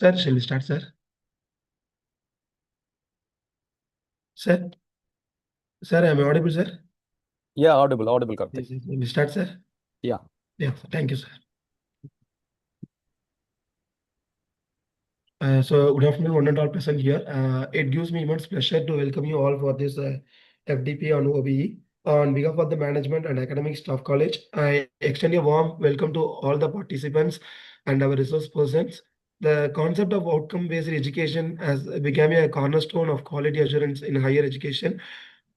Sir, shall we start, sir? Sir, sir, am I audible, sir? Yeah, audible, Karthik. Yes, yes, shall we start, sir? Yeah. Yeah, thank you, sir. So good afternoon, one and all present here. It gives me immense pleasure to welcome you all for this FDP on OBE. On behalf of the management and academic staff college, I extend a warm welcome to all the participants and our resource persons. The concept of outcome-based education has become a cornerstone of quality assurance in higher education.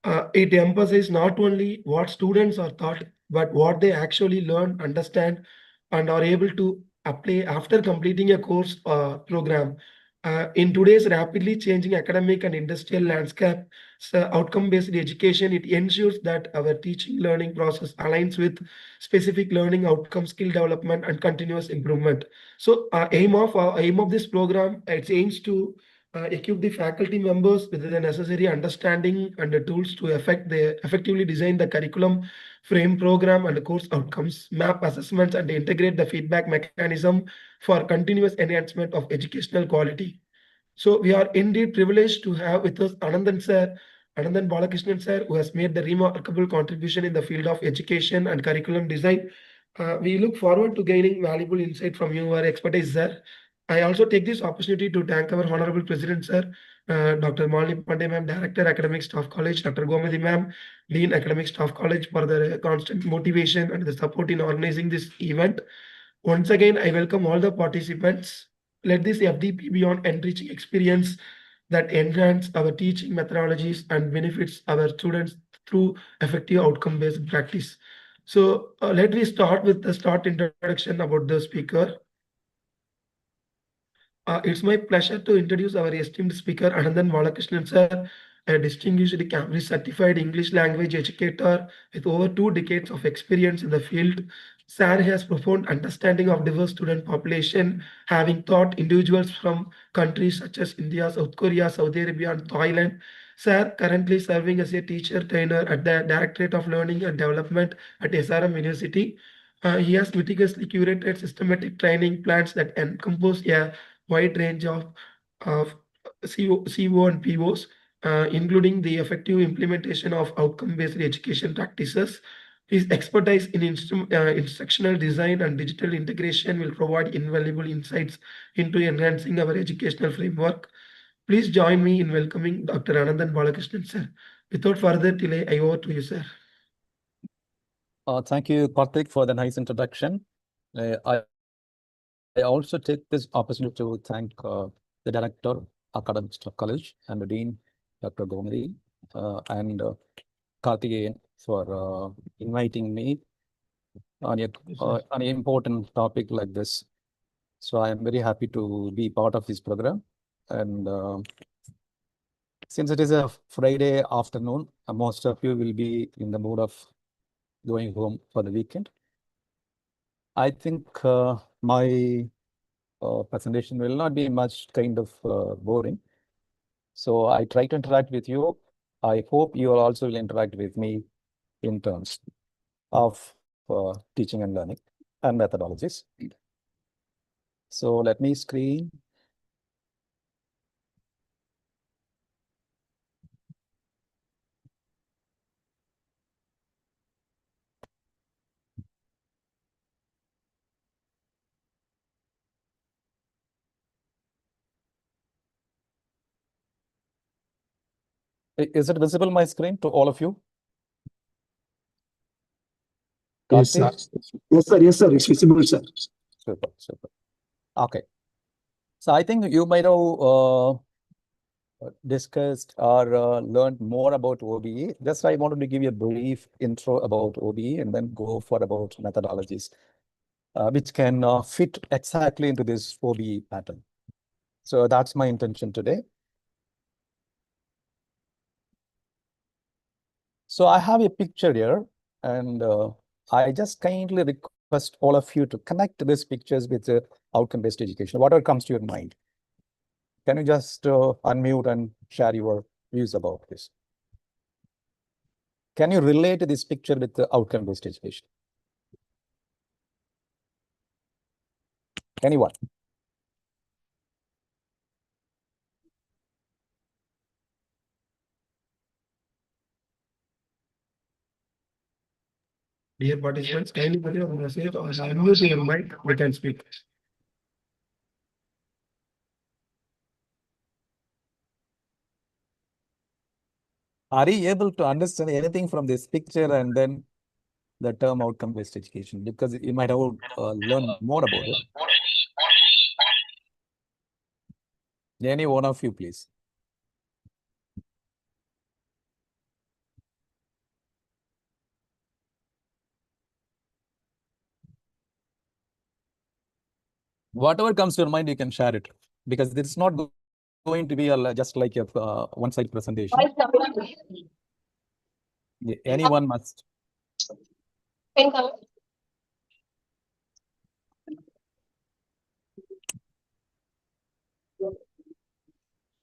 It emphasizes not only what students are taught, but what they actually learn, understand, and are able to apply after completing a course program. In today's rapidly changing academic and industrial landscape, so outcome-based education, it ensures that our teaching learning process aligns with specific learning outcome, skill development, and continuous improvement. So, aim of this program, it aims to equip the faculty members with the necessary understanding and the tools to effectively design the curriculum, frame program and course outcomes, map assessments, and integrate the feedback mechanism for continuous enhancement of educational quality. So we are indeed privileged to have with us Anandan sir, Anandan Balakrishnan sir, who has made the remarkable contribution in the field of education and curriculum design. We look forward to gaining valuable insight from your expertise, sir. I also take this opportunity to thank our Honorable President, sir, Dr. Malini Pandey, ma'am, Director, Academic Staff College, Dr. Gomadi, ma'am, Dean, Academic Staff College, for their constant motivation and the support in organizing this event. Once again, I welcome all the participants. Let this FDP be an enriching experience that enhance our teaching methodologies and benefits our students through effective outcome-based practice. So let me start with the start introduction about the speaker. It's my pleasure to introduce our esteemed speaker, Anandan Balakrishnan sir, a distinguished Cambridge certified English language educator with over 2 decades of experience in the field. Sir has profound understanding of diverse student population, having taught individuals from countries such as India, South Korea, Saudi Arabia, and Thailand. Sir currently serving as a teacher trainer at the Directorate of Learning and Development at SRM University. He has meticulously curated systematic training plans that encompass a wide range of CO and POs, including the effective implementation of outcome-based education practices. His expertise in instructional design and digital integration will provide invaluable insights into enhancing our educational framework. Please join me in welcoming Dr. Anandan Balakrishnan, sir. Without further delay, I over to you, sir. Thank you, Karthik, for the nice introduction. I also take this opportunity to thank the Director, Academic Staff College, and the Dean, Dr. Gomadi, and Karthikeyan for inviting me on an important topic like this. So I am very happy to be part of this program. And since it is a Friday afternoon, most of you will be in the mood of going home for the weekend. I think my presentation will not be much kind of boring. So I try to interact with you. I hope you also will interact with me in terms of teaching and learning and methodologies. So let me screen. Is it visible, my screen, to all of you? Yes, sir. Yes, sir. Yes, sir. It's visible, sir. Super, super. Okay. So I think you might have discussed or learned more about OBE. Just I wanted to give you a brief intro about OBE and then go for about methodologies, which can fit exactly into this OBE pattern. So that's my intention today. So I have a picture here, and I just kindly request all of you to connect these pictures with outcome-based education, whatever comes to your mind. Can you just unmute and share your views about this? Can you relate this picture with the outcome-based education? Anyone? Dear participants, kindly put your message or unmute your mic. We can speak. Are you able to understand anything from this picture and then the term outcome-based education? Because you might have learned more about it. Any one of you, please. Whatever comes to your mind, you can share it, because this is not going to be just like a one-side presentation. Anyone must.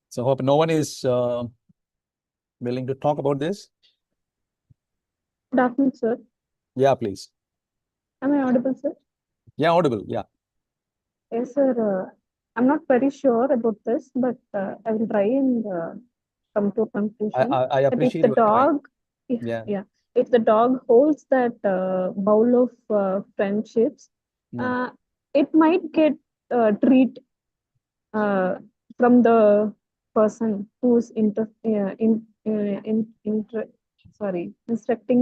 So hope no one is willing to talk about this. Good afternoon, sir. Yeah, please. Am I audible, sir? Yeah, audible. Yeah. Yes, sir. I'm not very sure about this, but I will try and come to a conclusion. I That appreciate if the your try. dog, Yeah. if the dog holds that bowl of friendships, Yeah. it might get treat from the person who's instructing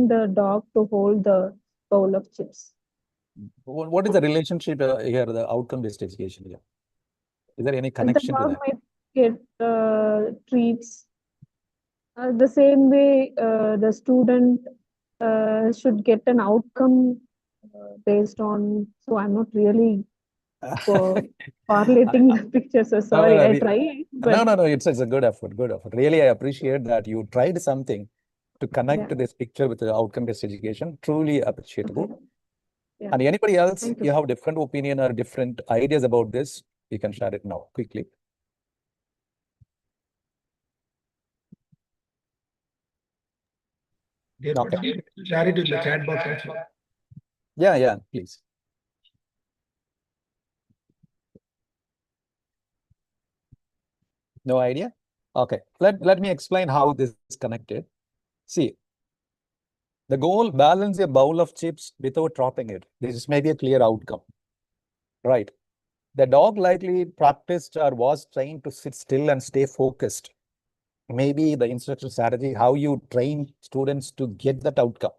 the dog to hold the bowl of chips. What is the relationship here, the outcome-based education here? Is there any The connection to dog that? might get treats the same way the student should get an outcome based on. So I'm not really correlating the picture. So sorry, I tried. But No. It's a good effort. Good effort. Really, I appreciate that you tried something to connect yeah, this picture with the outcome-based education. Truly appreciable. yeah. And anybody else, Thank you. you have different opinion or different ideas about this, you can share it now quickly. Dear Okay. participants, share it in the chat box also. Yeah, please. No idea? Okay. Let me explain how this is connected. See, the goal, balance a bowl of chips without dropping it. This may be a clear outcome, right? The dog likely practiced or was trained to sit still and stay focused. Maybe the instructional strategy, how you train students to get that outcome.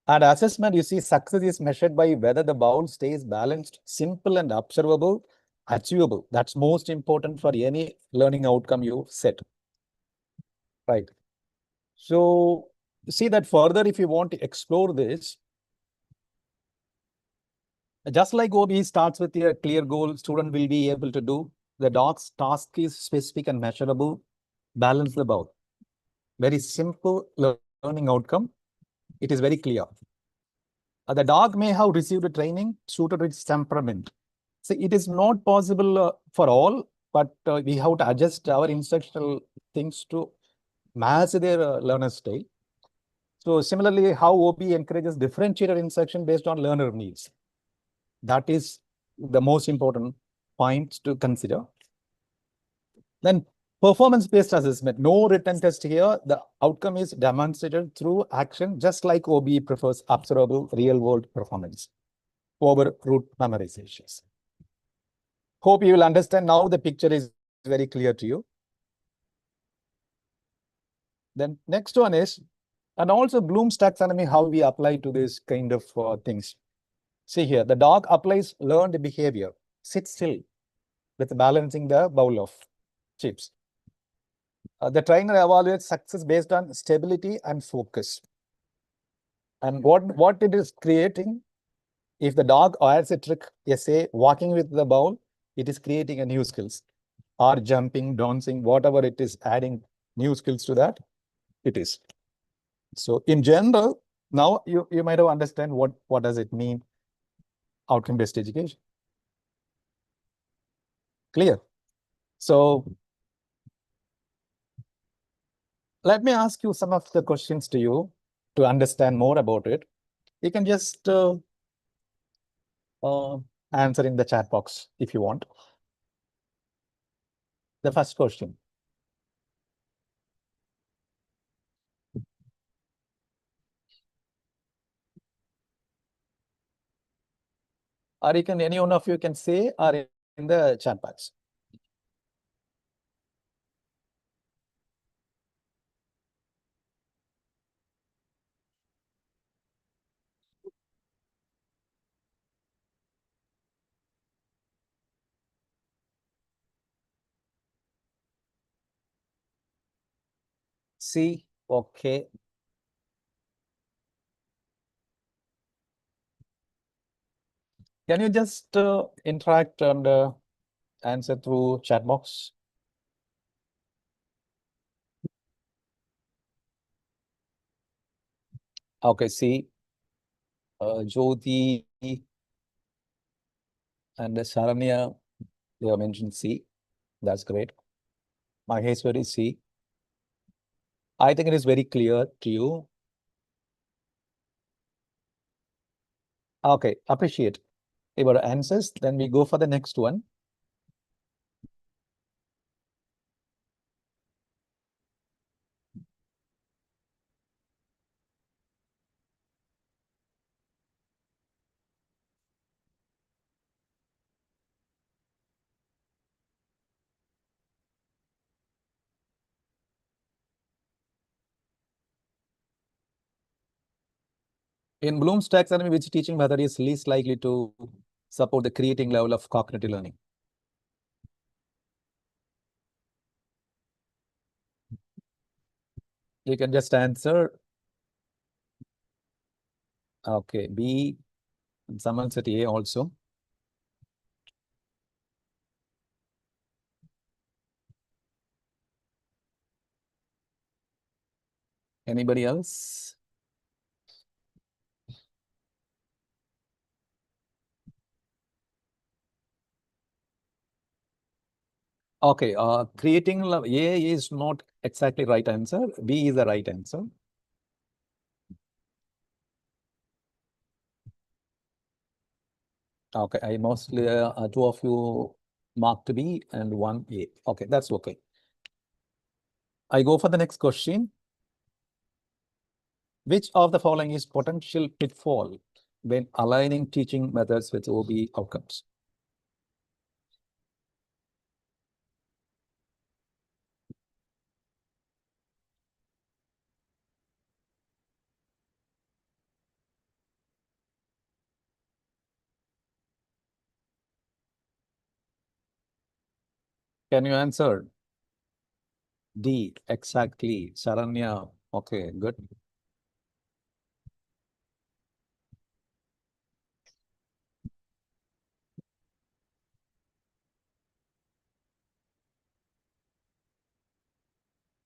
And assessment, you see, success is measured by whether the bowl stays balanced, simple and observable, achievable. That's most important for any learning outcome you set, right? So see that further, if you want to explore this, just like OB starts with a clear goal, student will be able to do. The dog's task is specific and measurable. Balance the bowl. Very simple learning outcome. It is very clear. The dog may have received a training suited to its temperament. So it is not possible for all, but we have to adjust our instructional things to match their learner style. So similarly, how OB encourages differentiated instruction based on learner needs. That is the most important point to consider. Then performance-based assessment, no written test here. The outcome is demonstrated through action, just like OB prefers observable real-world performance over rote memorizations. Hope you will understand now. The picture is very clear to you. Then next one is, and also Bloom's taxonomy, how we apply to this kind of things. See here, the dog applies learned behavior. Sit still with balancing the bowl of chips. The trainer evaluates success based on stability and focus. And what it is creating, if the dog adds a trick, say walking with the bowl, it is creating a new skills, or jumping, dancing, whatever it is, adding new skills to that, it is. So in general, now you might have understand what does it mean, outcome-based education. Clear? So let me ask you some of the questions to you to understand more about it. You can just answer in the chat box if you want. The first question. Or you can, any one of you can say or in the chat box. C, okay. Can you just interact and answer through chat box? Okay, C, Jyoti and Saranya, they have mentioned C. That's great. Maheshwari, C. I think it is very clear to you. Okay, appreciate your answers. Then we go for the next one. In Bloom's taxonomy, which teaching method is least likely to support the creating level of cognitive learning? You can just answer. Okay, B. Someone said A also. Anybody else? Okay, creating level A is not exactly right answer. B is the right answer. Okay, I mostly two of you marked B and one A. Okay, that's okay. I go for the next question. Which of the following is potential pitfall when aligning teaching methods with OBE outcomes? Can you answer? D, exactly. Saranya, okay, good.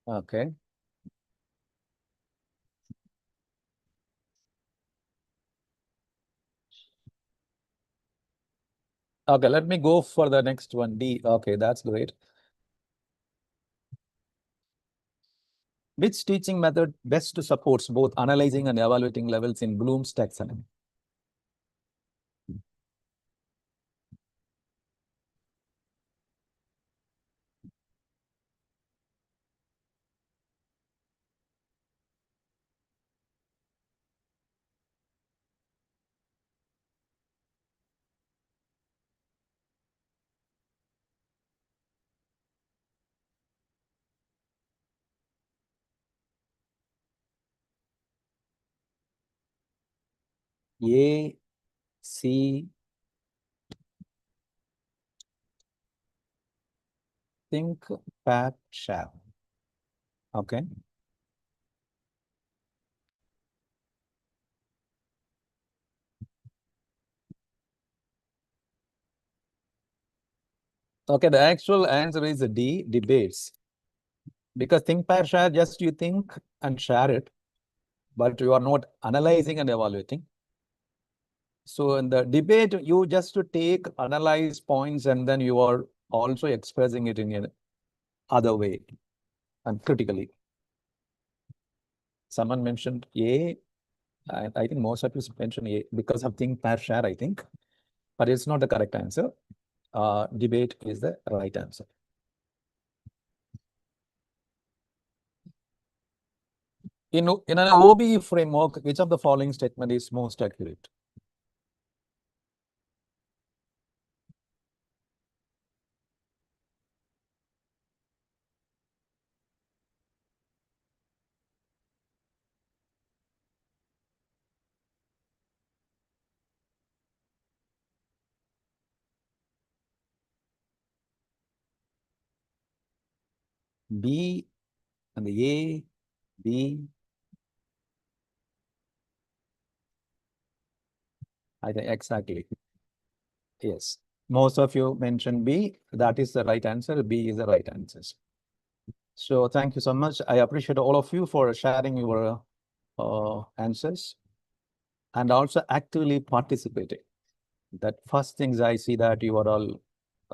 Okay. Okay, let me go for the next one. D, okay, that's great. Which teaching method best supports both analyzing and evaluating levels in Bloom's taxonomy? A, C, think, pack, share. Okay. Okay, the actual answer is D, debates. Because think, pair, share, just you think and share it, but you are not analyzing and evaluating. So in the debate, you just to take, analyze points, and then you are also expressing it in an other way and critically. Someone mentioned A, and I think most of you mentioned A because of think, pair, share, I think, but it's not the correct answer. Debate is the right answer. In an OBE framework, which of the following statement is most accurate? B and the A, B. I think exactly. Yes. Most of you mentioned B. That is the right answer. B is the right answer. So thank you so much. I appreciate all of you for sharing your answers and also actively participating. That first things I see that you are all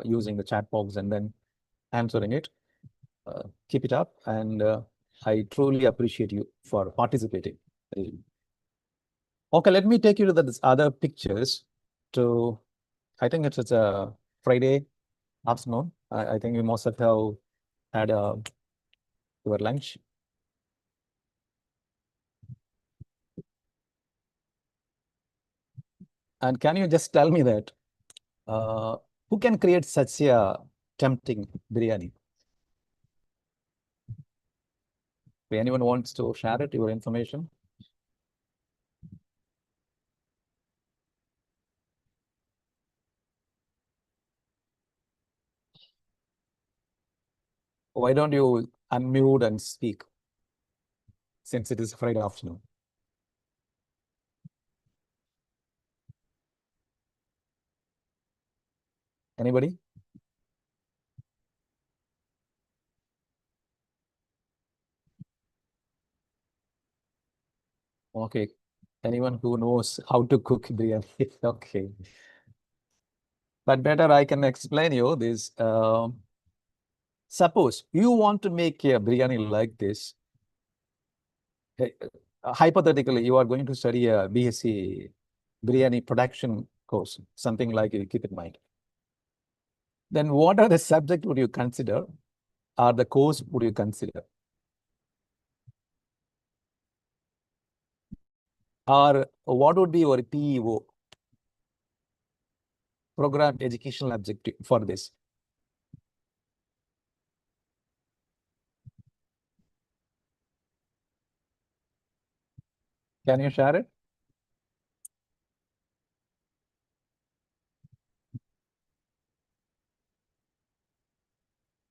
using the chat box and then answering it. Keep it up, and I truly appreciate you for participating. Okay, let me take you to the other pictures. To, I think it's a Friday afternoon. I think you must have had your lunch. And can you just tell me that who can create such a tempting biryani? If anyone wants to share it, your information? Why don't you unmute and speak, since it is Friday afternoon? Anybody? Okay. Anyone who knows how to cook biryani? Okay. But better I can explain you this. Suppose you want to make a biryani like this. Hypothetically, you are going to study a BSc biryani production course, something like you keep in mind. Then what are the subject would you consider, or the course would you consider? Or what would be your PEO, program educational objective, for this? Can you share it?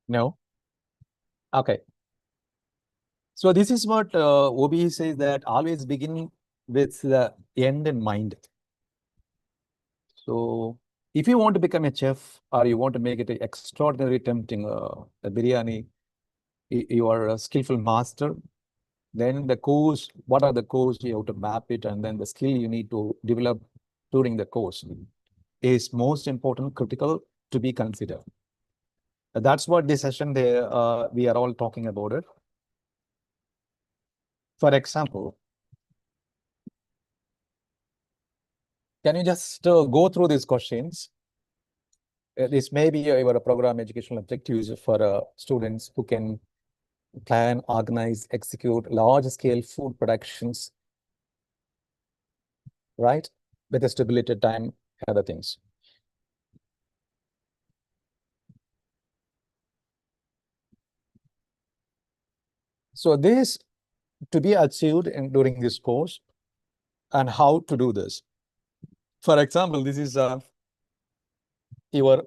No? Okay. So this is what OBE says, that always begin with the end in mind. So if you want to become a chef, or you want to make it an extraordinary tempting a biryani, you are a skillful master, then the course, what are the course, you have to map it, and then the skill you need to develop during the course is most important, critical to be considered. That's what this session we are all talking about it. For example, can you just go through these questions? This may be your program educational objectives for students who can plan, organize, execute large-scale food productions, right? With a stipulated time, other things. So this to be achieved during this course, and how to do this. For example, this is your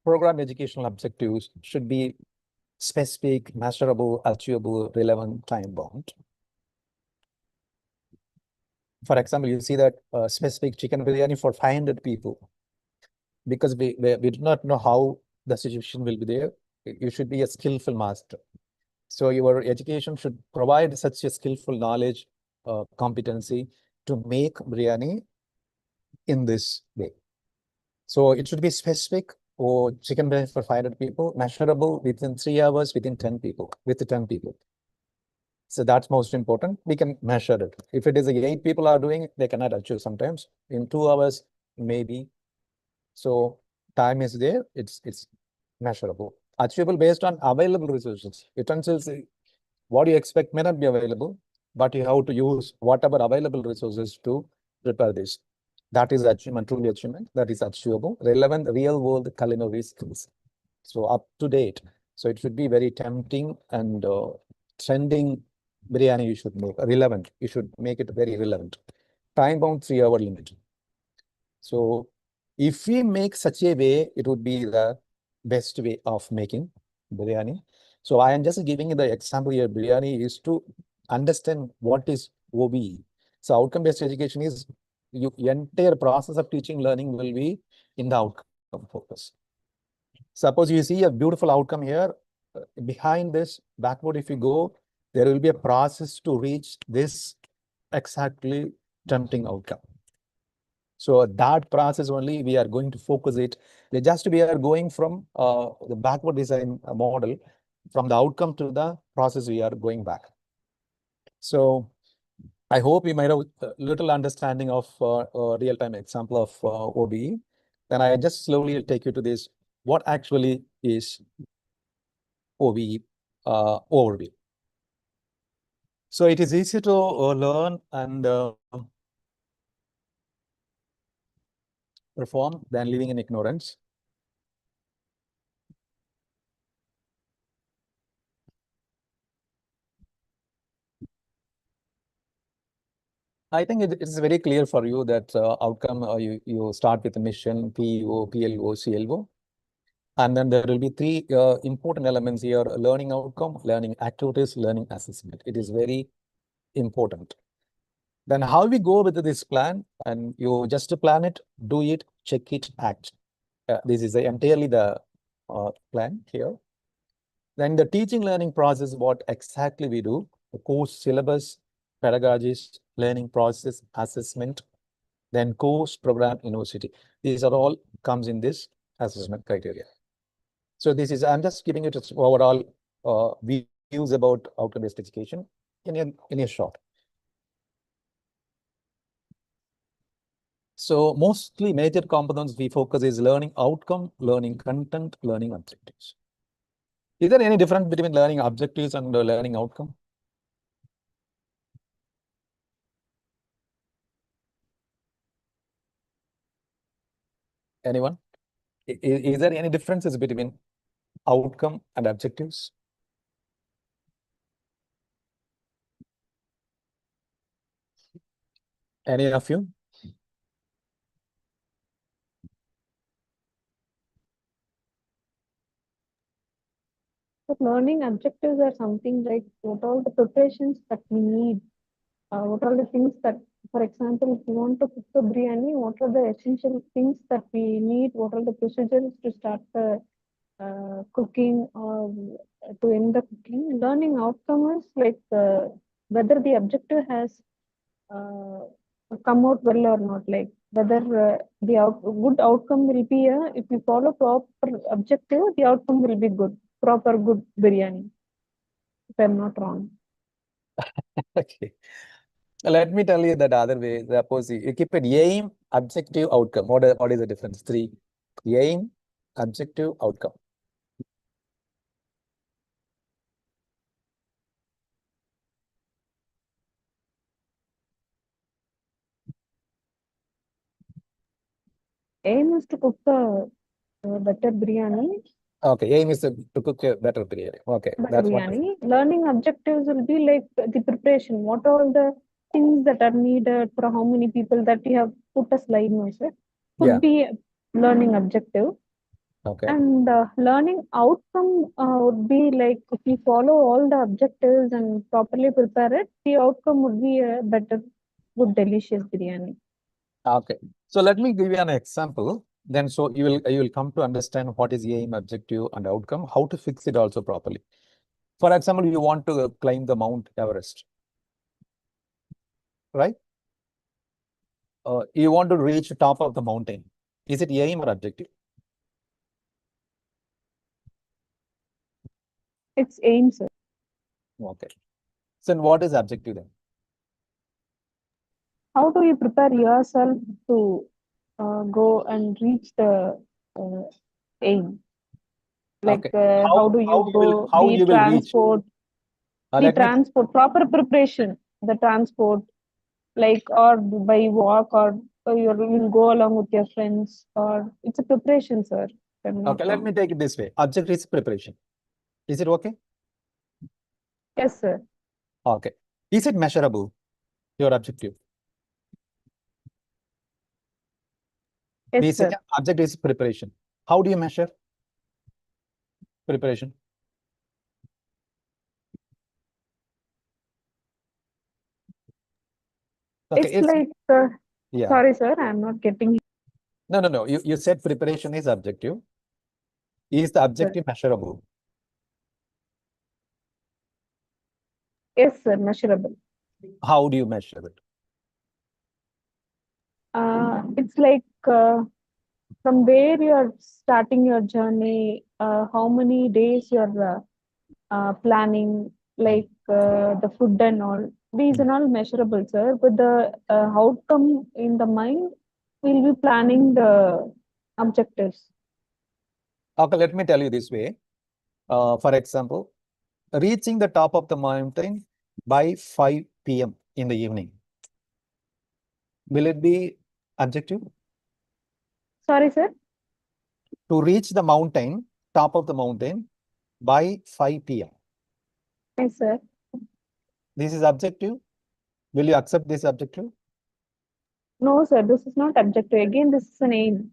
program educational objectives should be specific, measurable, achievable, relevant, time-bound. For example, you see that specific chicken biryani for 500 people, because we do not know how the situation will be there. You should be a skillful master. So your education should provide such a skillful knowledge, competency to make biryani in this way. So it should be specific, or chicken biryani for 500 people, measurable within 3 hours, within 10 people, with 10 people. So that's most important. We can measure it. If it is 8 people are doing it, they cannot achieve sometimes. In 2 hours, maybe. So time is there, it's measurable. Achievable based on available resources. Utensils, what you expect may not be available, but you have to use whatever available resources to prepare this. That is achievement, truly achievement. That is achievable. Relevant, real world culinary skills. So up to date. So it should be very tempting and trending biryani you should make. Relevant. You should make it very relevant. Time bound 3-hour limit. So if we make such a way, it would be the best way of making biryani. So I am just giving you the example here. Biryani is to understand what is OBE. So outcome-based education is entire process of teaching learning will be in the outcome focus. Suppose you see a beautiful outcome here. Behind this backward, if you go, there will be a process to reach this exactly tempting outcome. So that process only we are going to focus it. Just we are going from the backward design model, from the outcome to the process we are going back. So I hope you might have a little understanding of a real-time example of OBE. Then I just slowly take you to this, what actually is OBE overview. So it is easy to learn and perform than living in ignorance. I think it is very clear for you that outcome you start with a mission, PO, PLO, CLO. And then there will be three important elements here: learning outcome, learning activities, learning assessment. It is very important. Then how we go with this plan, and you just plan it, do it, check it, act. This is entirely the plan here. Then the teaching learning process, what exactly we do, the course syllabus, pedagogies, learning process, assessment, then course, program, university. These are all comes in this assessment criteria. So this is, I'm just giving it overall views about outcome-based education in a short. So mostly major components we focus is learning outcome, learning content, learning objectives. Is there any difference between learning objectives and learning outcome? Anyone? Is there any differences between outcome and objectives? Any of you? But learning objectives are something like what all the preparations that we need, what are the things that, for example, if you want to cook the biryani, what are the essential things that we need, what are the procedures to start the cooking or to end the cooking. Learning outcome is like whether the objective has uh, come out well or not, like whether the good outcome will be if you follow proper objective, the outcome will be good, proper good biryani, if I'm not wrong. Okay. Let me tell you that other way. Suppose you keep an aim, objective, outcome. What is the difference? Three. Aim, objective, outcome. Aim is to cook a better biryani. Okay, aim is to cook a better biryani. Okay, Better that's one. biryani. Learning objectives will be like the preparation. What are the things that are needed for how many people that you have put a slide measure could Yeah. be learning objective. Okay. And learning outcome would be like if you follow all the objectives and properly prepare it, the outcome would be a better, good, delicious biryani. Okay. So let me give you an example. Then so you will come to understand what is aim, objective, and outcome, how to fix it also properly. For example, you want to climb the Mount Everest, right? You want to reach the top of the mountain. Is it aim or objective? It's aim, sir. Okay. So what is objective then? How do you prepare yourself to go and reach the aim? Like Okay. how do you go, how the you will reach? transport, the transport, proper preparation, the transport, like or by walk or you will go along with your friends, or it's a preparation, sir. If I'm not Okay, let wrong. me take it this way. Objective is preparation. Is it okay? Yes, sir. Okay. Is it measurable, your objective? Yes, We say sir. objective is preparation. How do you measure? preparation? Okay, It's like, yeah. sorry, sir, I'm not getting. No. You said preparation is objective. Is the objective measurable? Yes, sir, measurable. How do you measure it? It's like from where you're starting your journey, how many days you're planning, like the food and all. These are all measurable, sir. But the outcome in the mind, we'll be planning the objectives. Okay, let me tell you this way. For example, reaching the top of the mountain by 5 p.m. in the evening. Will it be objective? Sorry, sir. To reach the mountain, top of the mountain by 5 p.m. Yes, sir. This is objective. Will you accept this objective? No, sir, this is not objective. Again, this is an aim.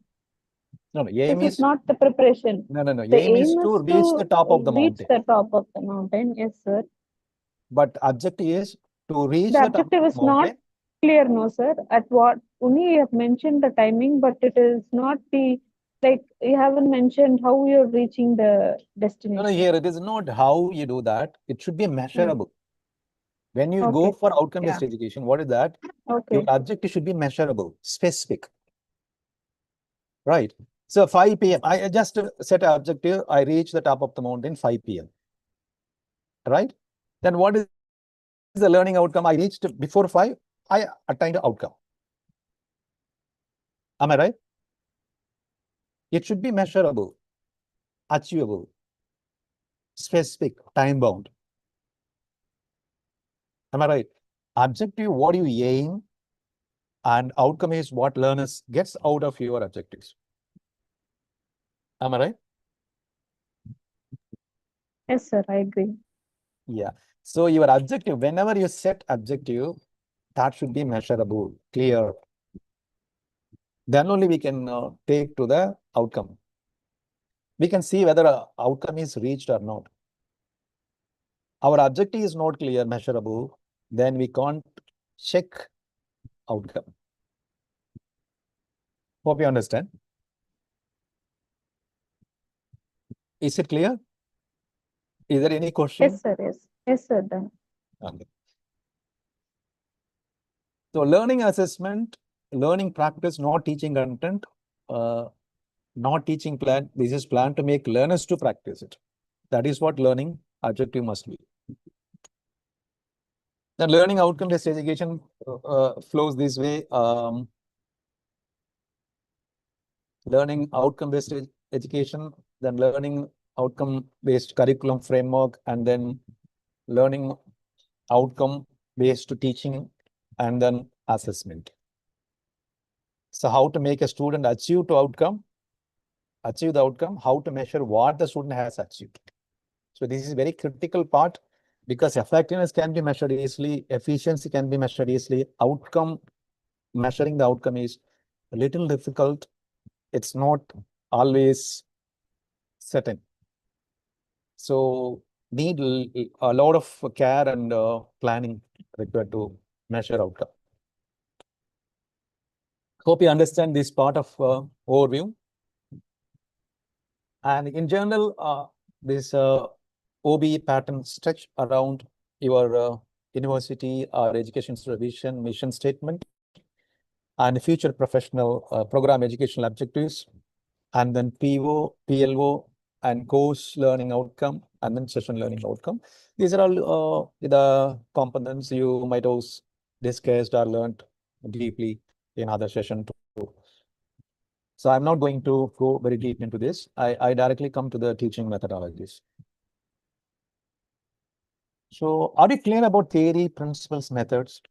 No, aim This is is not the preparation. no. The Aim is aim to is reach the top of the reach mountain. the top of the mountain. Yes, sir. But objective is to reach The the top objective of is the not mountain. clear, no, sir. At what only you have mentioned the timing, but it is not the like you haven't mentioned how you're reaching the destination. No, here it is not how you do that. It should be measurable. When you go Okay. for outcome-based education, what is that? Okay. Your objective should be measurable, specific. Right. So 5 p.m. I just set an objective. I reach the top of the mountain 5 p.m. Right. Then what is the learning outcome? I reached before 5. I attained the outcome. Am I right? It should be measurable, achievable, specific, time bound. Am I right? Objective, what you aim, and outcome is what learners gets out of your objectives. Am I right? Yes, sir. I agree. Yeah. So your objective, whenever you set objective, that should be measurable, clear. Then only we can take to the outcome. We can see whether a outcome is reached or not. Our objective is not clear, measurable, then we can't check outcome. Hope you understand. Is it clear? Is there any question? Yes, sir. Yes. Yes, sir. Then. Okay. So learning assessment, learning practice, not teaching content, not teaching plan. This is planned to make learners to practice it. That is what learning objective must be. The learning outcome-based education flows this way. Learning outcome-based education, then learning outcome-based curriculum framework, and then learning outcome-based teaching, and then assessment. So how to make a student achieve the outcome, how to measure what the student has achieved. So this is very critical part because effectiveness can be measured easily, efficiency can be measured easily, measuring the outcome is a little difficult. It's not always certain. So need a lot of care and planning required to measure outcome. Hope you understand this part of overview. And in general, this OBE pattern stretch around your university or education supervision mission statement and future professional program educational objectives, and then PO, PLO, and course learning outcome, and then session learning outcome. These are all the components you might have discussed or learned deeply in other session too. So I'm not going to go very deep into this. I directly come to the teaching methodologies. So are you clear about theory, principles, methods?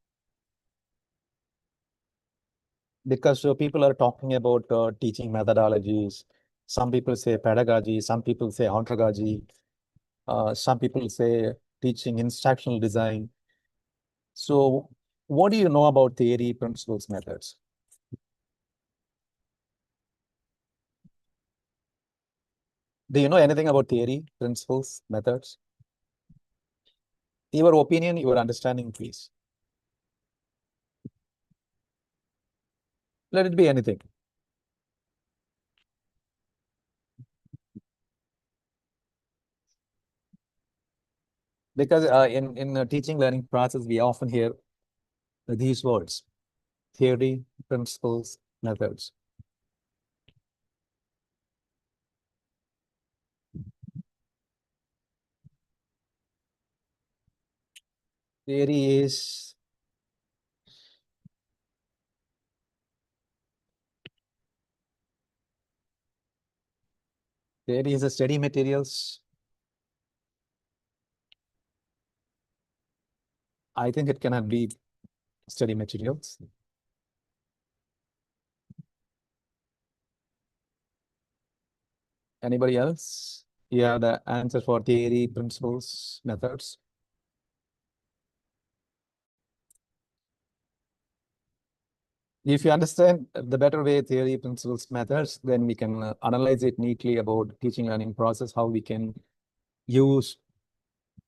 Because people are talking about teaching methodologies. Some people say pedagogy, some people say andragogy, some people say teaching instructional design. So what do you know about theory, principles, methods? Do you know anything about theory, principles, methods? Your opinion, your understanding, please. Let it be anything. Because in a teaching learning process, we often hear these words: theory, principles, methods. Theory is a study materials. I think it cannot be study materials. Anybody else? Yeah, the answer for theory, principles, methods. If you understand the better way, theory, principles, methods, then we can analyze it neatly about teaching learning process, how we can use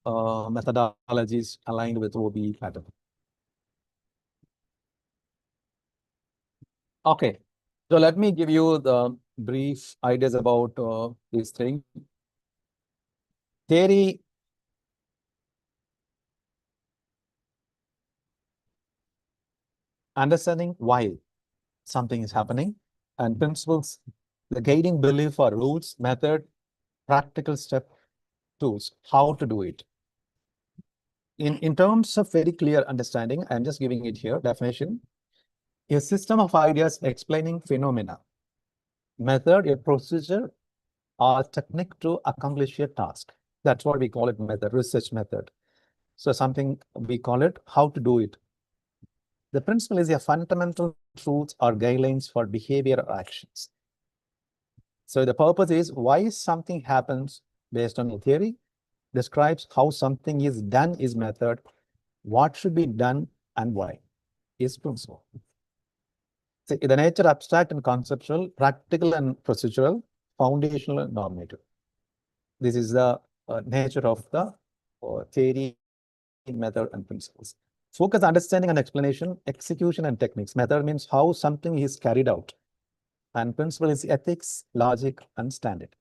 methodologies aligned with OBE pattern. Okay, so let me give you the brief ideas about this thing. Theory, understanding why something is happening, and principles, the guiding belief or rules, method, practical step, tools, how to do it. In terms of very clear understanding, I'm just giving it here, definition: a system of ideas explaining phenomena. Method, a procedure or technique to accomplish a task. That's what we call it, method, research method. So something we call it how to do it. The principle is a fundamental truth or guidelines for behavior or actions. So the purpose is why something happens based on a theory, describes how something is done is method, what should be done and why is principle. So the nature abstract and conceptual, practical and procedural, foundational and normative. This is the nature of the theory, method and principles. Focus, understanding and explanation, execution and techniques. Method means how something is carried out, and principle is ethics, logic and standard.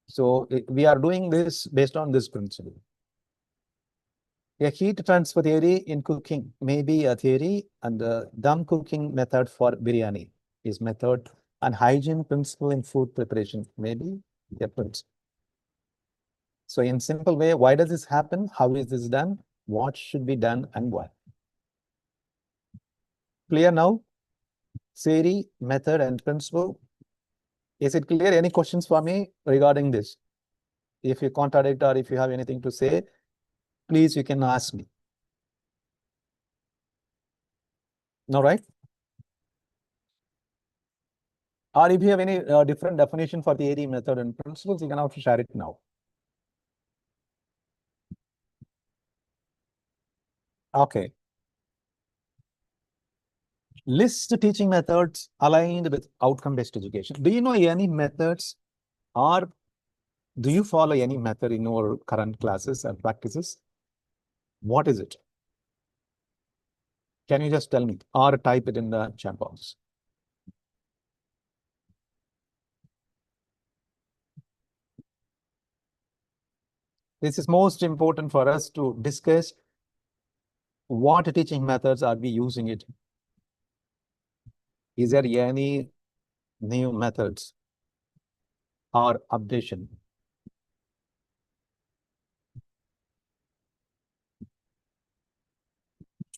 So we are doing this based on this principle. A heat transfer theory in cooking may be a theory, and the dum cooking method for biryani is method, and hygiene principle in food preparation may be a principle. So in simple way, why does this happen? How is this done? What should be done and why? Clear now? Theory, method and principle. Is it clear? Any questions for me regarding this? If you contradict or if you have anything to say, please, you can ask me. No, right? Or if you have any different definition for theory, method and principles, you can also share it now. Okay. List teaching methods aligned with outcome-based education. Do you know any methods, or do you follow any method in your current classes and practices? What is it? Can you just tell me or type it in the chat box? This is most important for us to discuss what teaching methods are we using it. Is there any new methods or updation?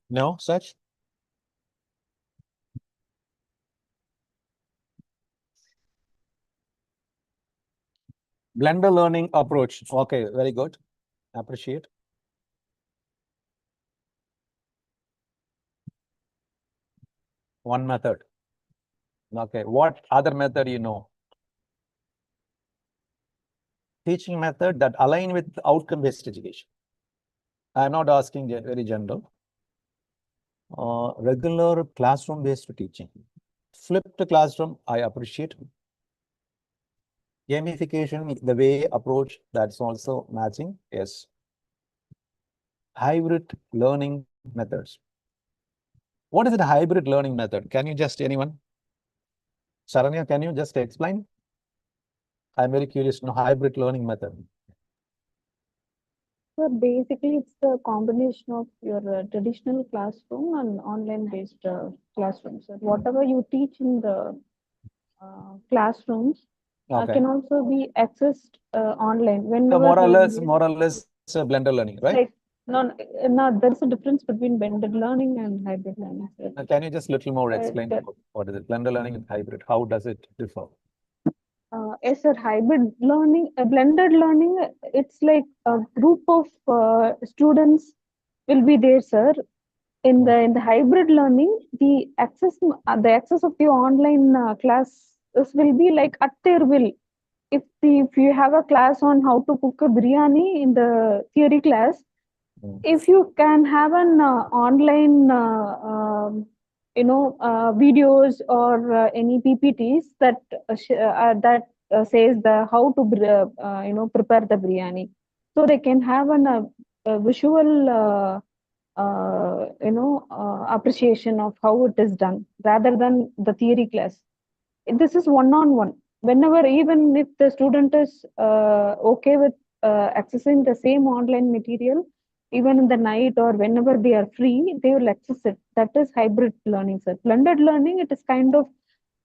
No such? Blended learning approach. Okay, very good. Appreciate. One method. Okay, what other method you know? Teaching method that align with outcome-based education. I'm not asking very general. Regular classroom-based teaching. Flipped classroom, I appreciate. Gamification, the way approach, that's also matching. Yes. Hybrid learning methods. What is it, a hybrid learning method? Can you just, anyone? Saranya, can you just explain? I'm very curious to know hybrid learning method. So basically, it's the combination of your traditional classroom and online-based classroom. So whatever you teach in the classrooms Okay. can also be accessed online So whenever. more or less blended learning, right? Like, no, there's a difference between blended learning and hybrid learning. So, Can you just little more explain the- what is it? Blended learning and hybrid. How does it differ? yes, sir. Hybrid learning, blended learning, it's like a group of students will be there, sir. In the hybrid learning, the access of the online classes will be like at their will. If you have a class on how to cook a biryani in the theory class, if you can have an online videos or any PPTs that says the how to prepare the biryani, so they can have a visual appreciation of how it is done rather than the theory class. This is one-on-one. Whenever, even if the student is okay with accessing the same online material, even in the night or whenever they are free, they will access it. That is hybrid learning, sir. Blended learning, it is kind of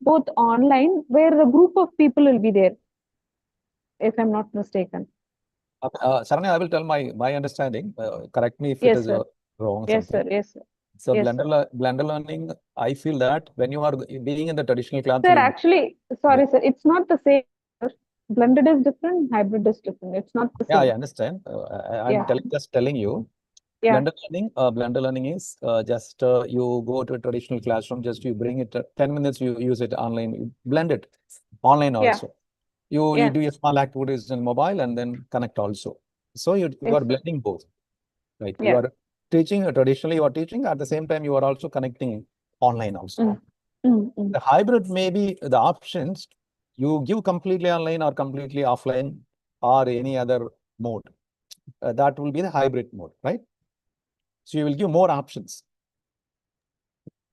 both online, where the group of people will be there, if I'm not mistaken. Saranya, I will tell my understanding. Correct me if it Yes, is sir. wrong. Yes, Something. sir. Yes, sir. So Yes, sir. blended learning, I feel that when you are being in the traditional class, Sir, actually, sorry, sir, it's not the same. Blended is different, hybrid is different. It's not the yeah, same. I understand. I'm Yeah. just telling you. Yeah. Blended learning is just you go to a traditional classroom, just you bring it 10 minutes, you use it online, you blend it online Yeah. also. You Yeah. do your small activities in mobile and then connect also. So you Yes, are sir. blending both, right? You Yeah. are teaching, traditionally you are teaching, at the same time you are also connecting online also. The hybrid may be the options, you give completely online or completely offline or any other mode. That will be the hybrid mode, right? So you will give more options,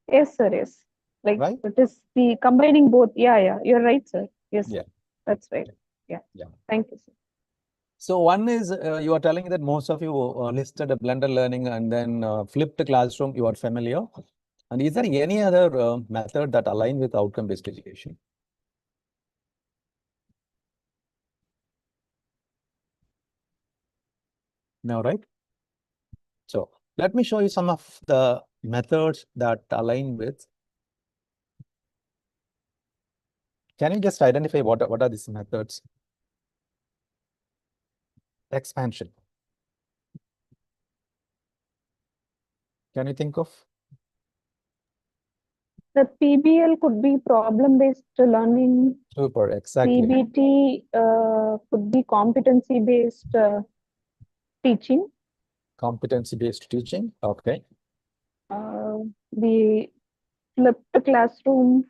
Yes, sir. Yes. Like right? it is the combining both. Yeah, yeah. You're right, sir. Yes, Yeah. that's right. Yeah. Yeah. Thank you, sir. So one is you are telling that most of you listed a blended learning and then flipped classroom, you are familiar. And is there any other method that align with outcome-based education? No, right? So let me show you some of the methods that align with. Can you just identify what are these methods? Expansion. Can you think of? The PBL could be problem-based learning. Super, exactly. PBT could be competency-based teaching. Competency-based teaching. Okay. The flipped classroom.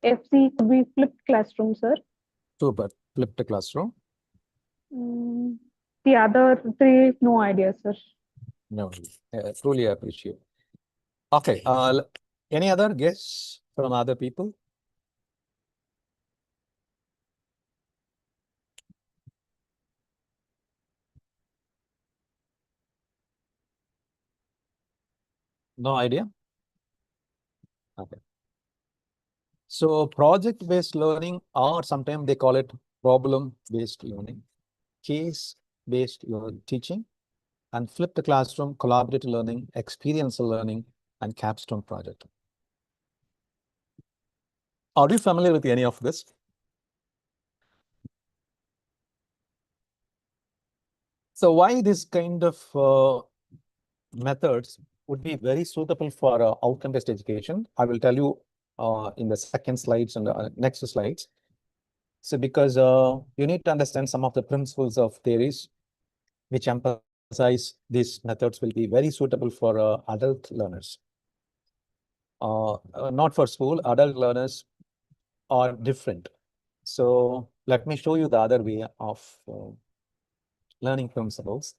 FC could be flipped classroom, sir. Super. Flipped classroom. The other three, no idea, sir. No, truly appreciate. Okay. Any other guess from other people? No idea? Okay. So project-based learning, or sometimes they call it problem-based learning, case-based teaching, and flipped classroom, collaborative learning, experiential learning, and capstone project. Are you familiar with any of this? So why this kind of methods would be very suitable for outcome-based education? I will tell you in the second slides and next slides. So because you need to understand some of the principles of theories which emphasize these methods will be very suitable for adult learners. Not for school, adult learners are different. So let me show you the other way of learning principles.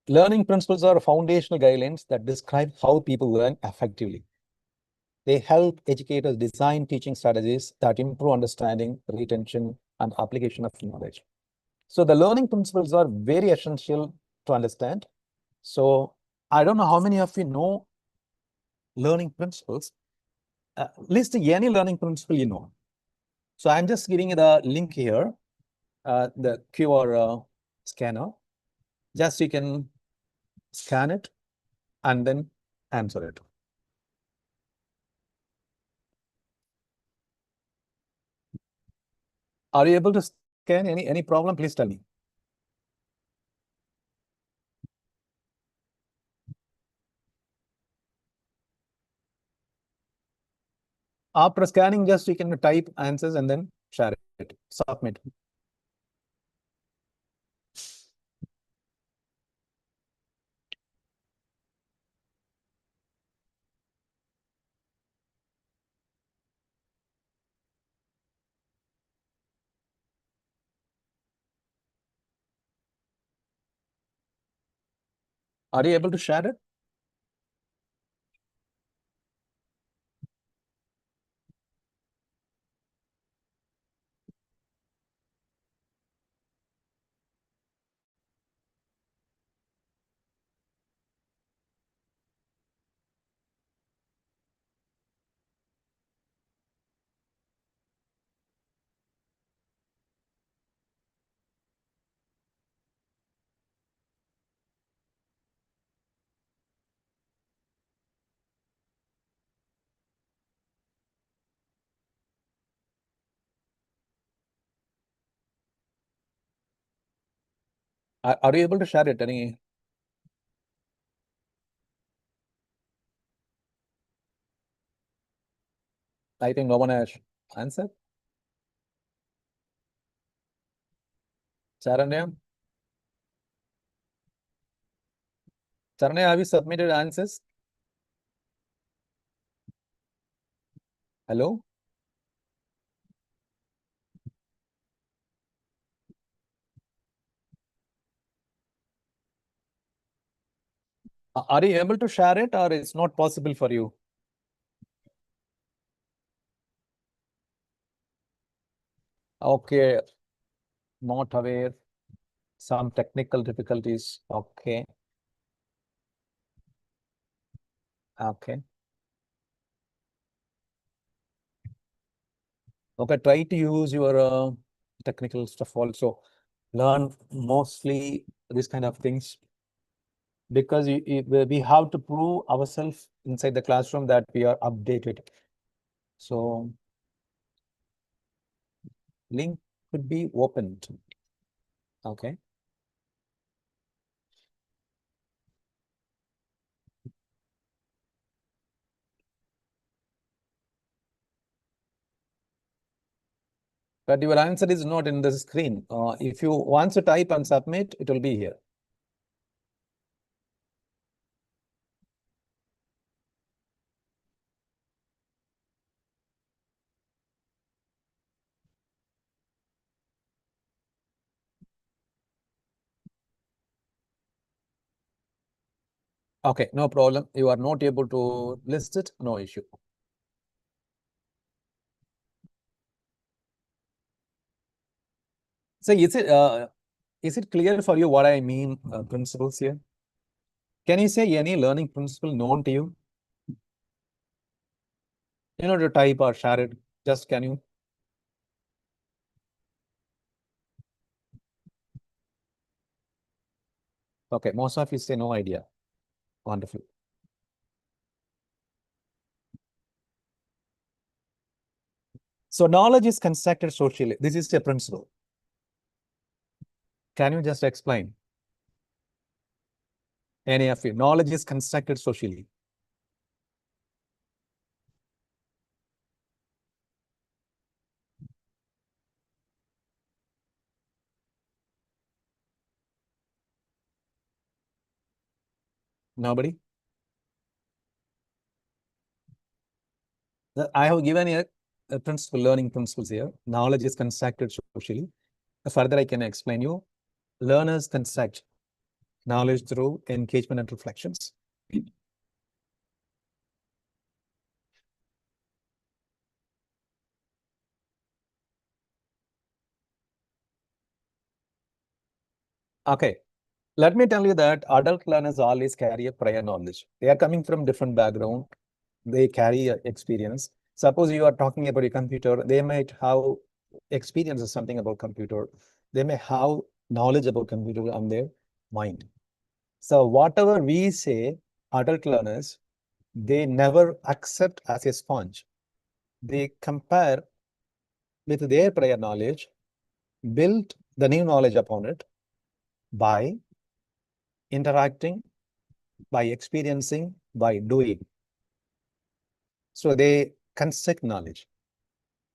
Learning principles are foundational guidelines that describe how people learn effectively. They help educators design teaching strategies that improve understanding, retention, and application of knowledge. So the learning principles are very essential to understand. So I don't know how many of you know learning principles. List any learning principle you know. So I'm just giving you the link here, the QR scanner. Just you can scan it and then answer it. Are you able to scan? Any problem? Please tell me. After scanning, just you can type answers and then share it, submit. Are you able to share it? Are you able to share it? I think no one has answered. Charanya? Charanya, have you submitted answers? Hello? Are you able to share it or it's not possible for you? Okay, not aware. Some technical difficulties. Okay. Okay. Okay, try to use your technical stuff also. Learn mostly these kind of things because we have to prove ourselves inside the classroom that we are updated. So link could be opened. Okay. But your answer is not in the screen. If you want to type and submit, it will be here. Okay, no problem. You are not able to list it, no issue. So is it clear for you what I mean principles here? Can you say any learning principle known to you? You know, to type or share it. Just can you? Okay, most of you say no idea. Wonderful. So knowledge is constructed socially. This is a principle. Can you just explain? Any of you? Knowledge is constructed socially. Nobody? I have given a principle, learning principles here. Knowledge is constructed socially. Further, I can explain you. Learners construct knowledge through engagement and reflections. Okay, let me tell you that adult learners always carry a prior knowledge. They are coming from different background. They carry experience. Suppose you are talking about a computer, they might have experience of something about computer. They may have knowledge about computer on their mind. So whatever we say, adult learners, they never accept as a sponge. They compare with their prior knowledge, build the new knowledge upon it by interacting, by experiencing, by doing. So they construct knowledge.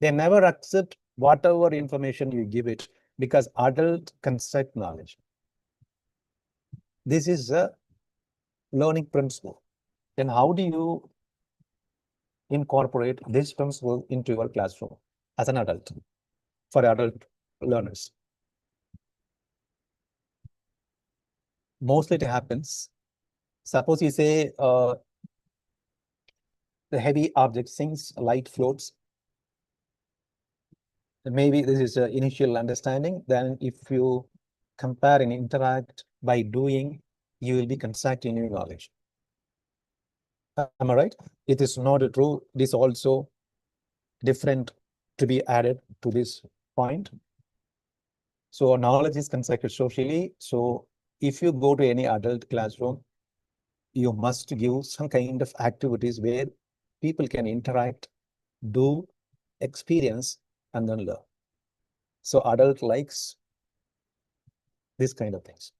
They never accept whatever information you give it because adult construct knowledge. This is a learning principle. Then how do you incorporate this principle into your classroom as an adult for adult learners? Mostly it happens. Suppose you say the heavy object sinks, light floats. Maybe this is an initial understanding. Then if you compare and interact by doing, you will be constructing new knowledge. Am I right? It is not true. It is also different to be added to this point. So knowledge is constructed socially. So if you go to any adult classroom, you must give some kind of activities where people can interact, do, experience, and then learn. So adult likes this kind of things.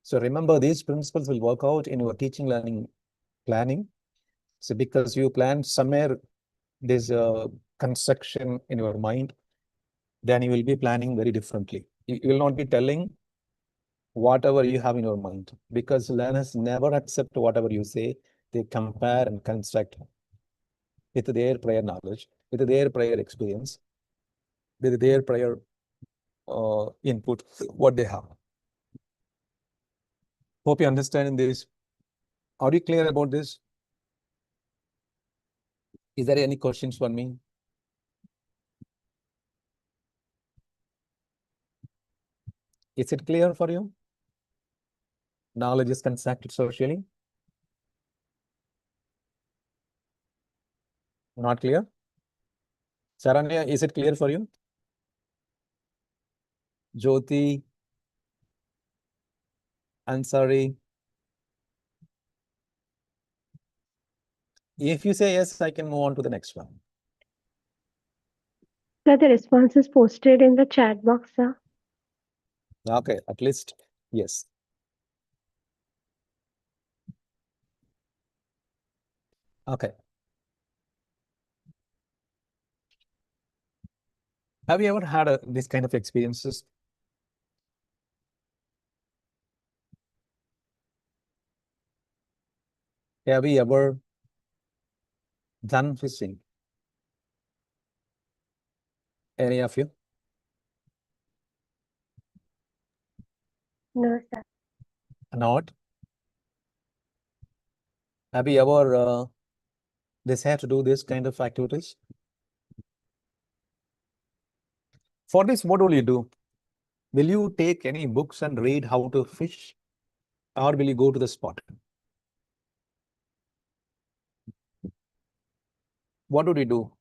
So remember, these principles will work out in your teaching learning planning. So because you plan somewhere there's a construction in your mind, then you will be planning very differently. You will not be telling whatever you have in your mind because learners never accept whatever you say. They compare and construct with their prior knowledge, with their prior experience, with their prior input, what they have. Hope you understand this. Are you clear about this? Is there any questions for me? Is it clear for you? Knowledge is constructed socially. Not clear? Saranya, is it clear for you? Jyoti, Ansari. If you say yes, I can move on to the next one. Sir, the response is posted in the chat box, sir. Okay, at least, yes. Okay. Have you ever had this kind of experiences? Have you ever done fishing? Any of you? No, sir. Not? Have you ever decided to do this kind of activities? For this, what will you do? Will you take any books and read how to fish? Or will you go to the spot? What would you do?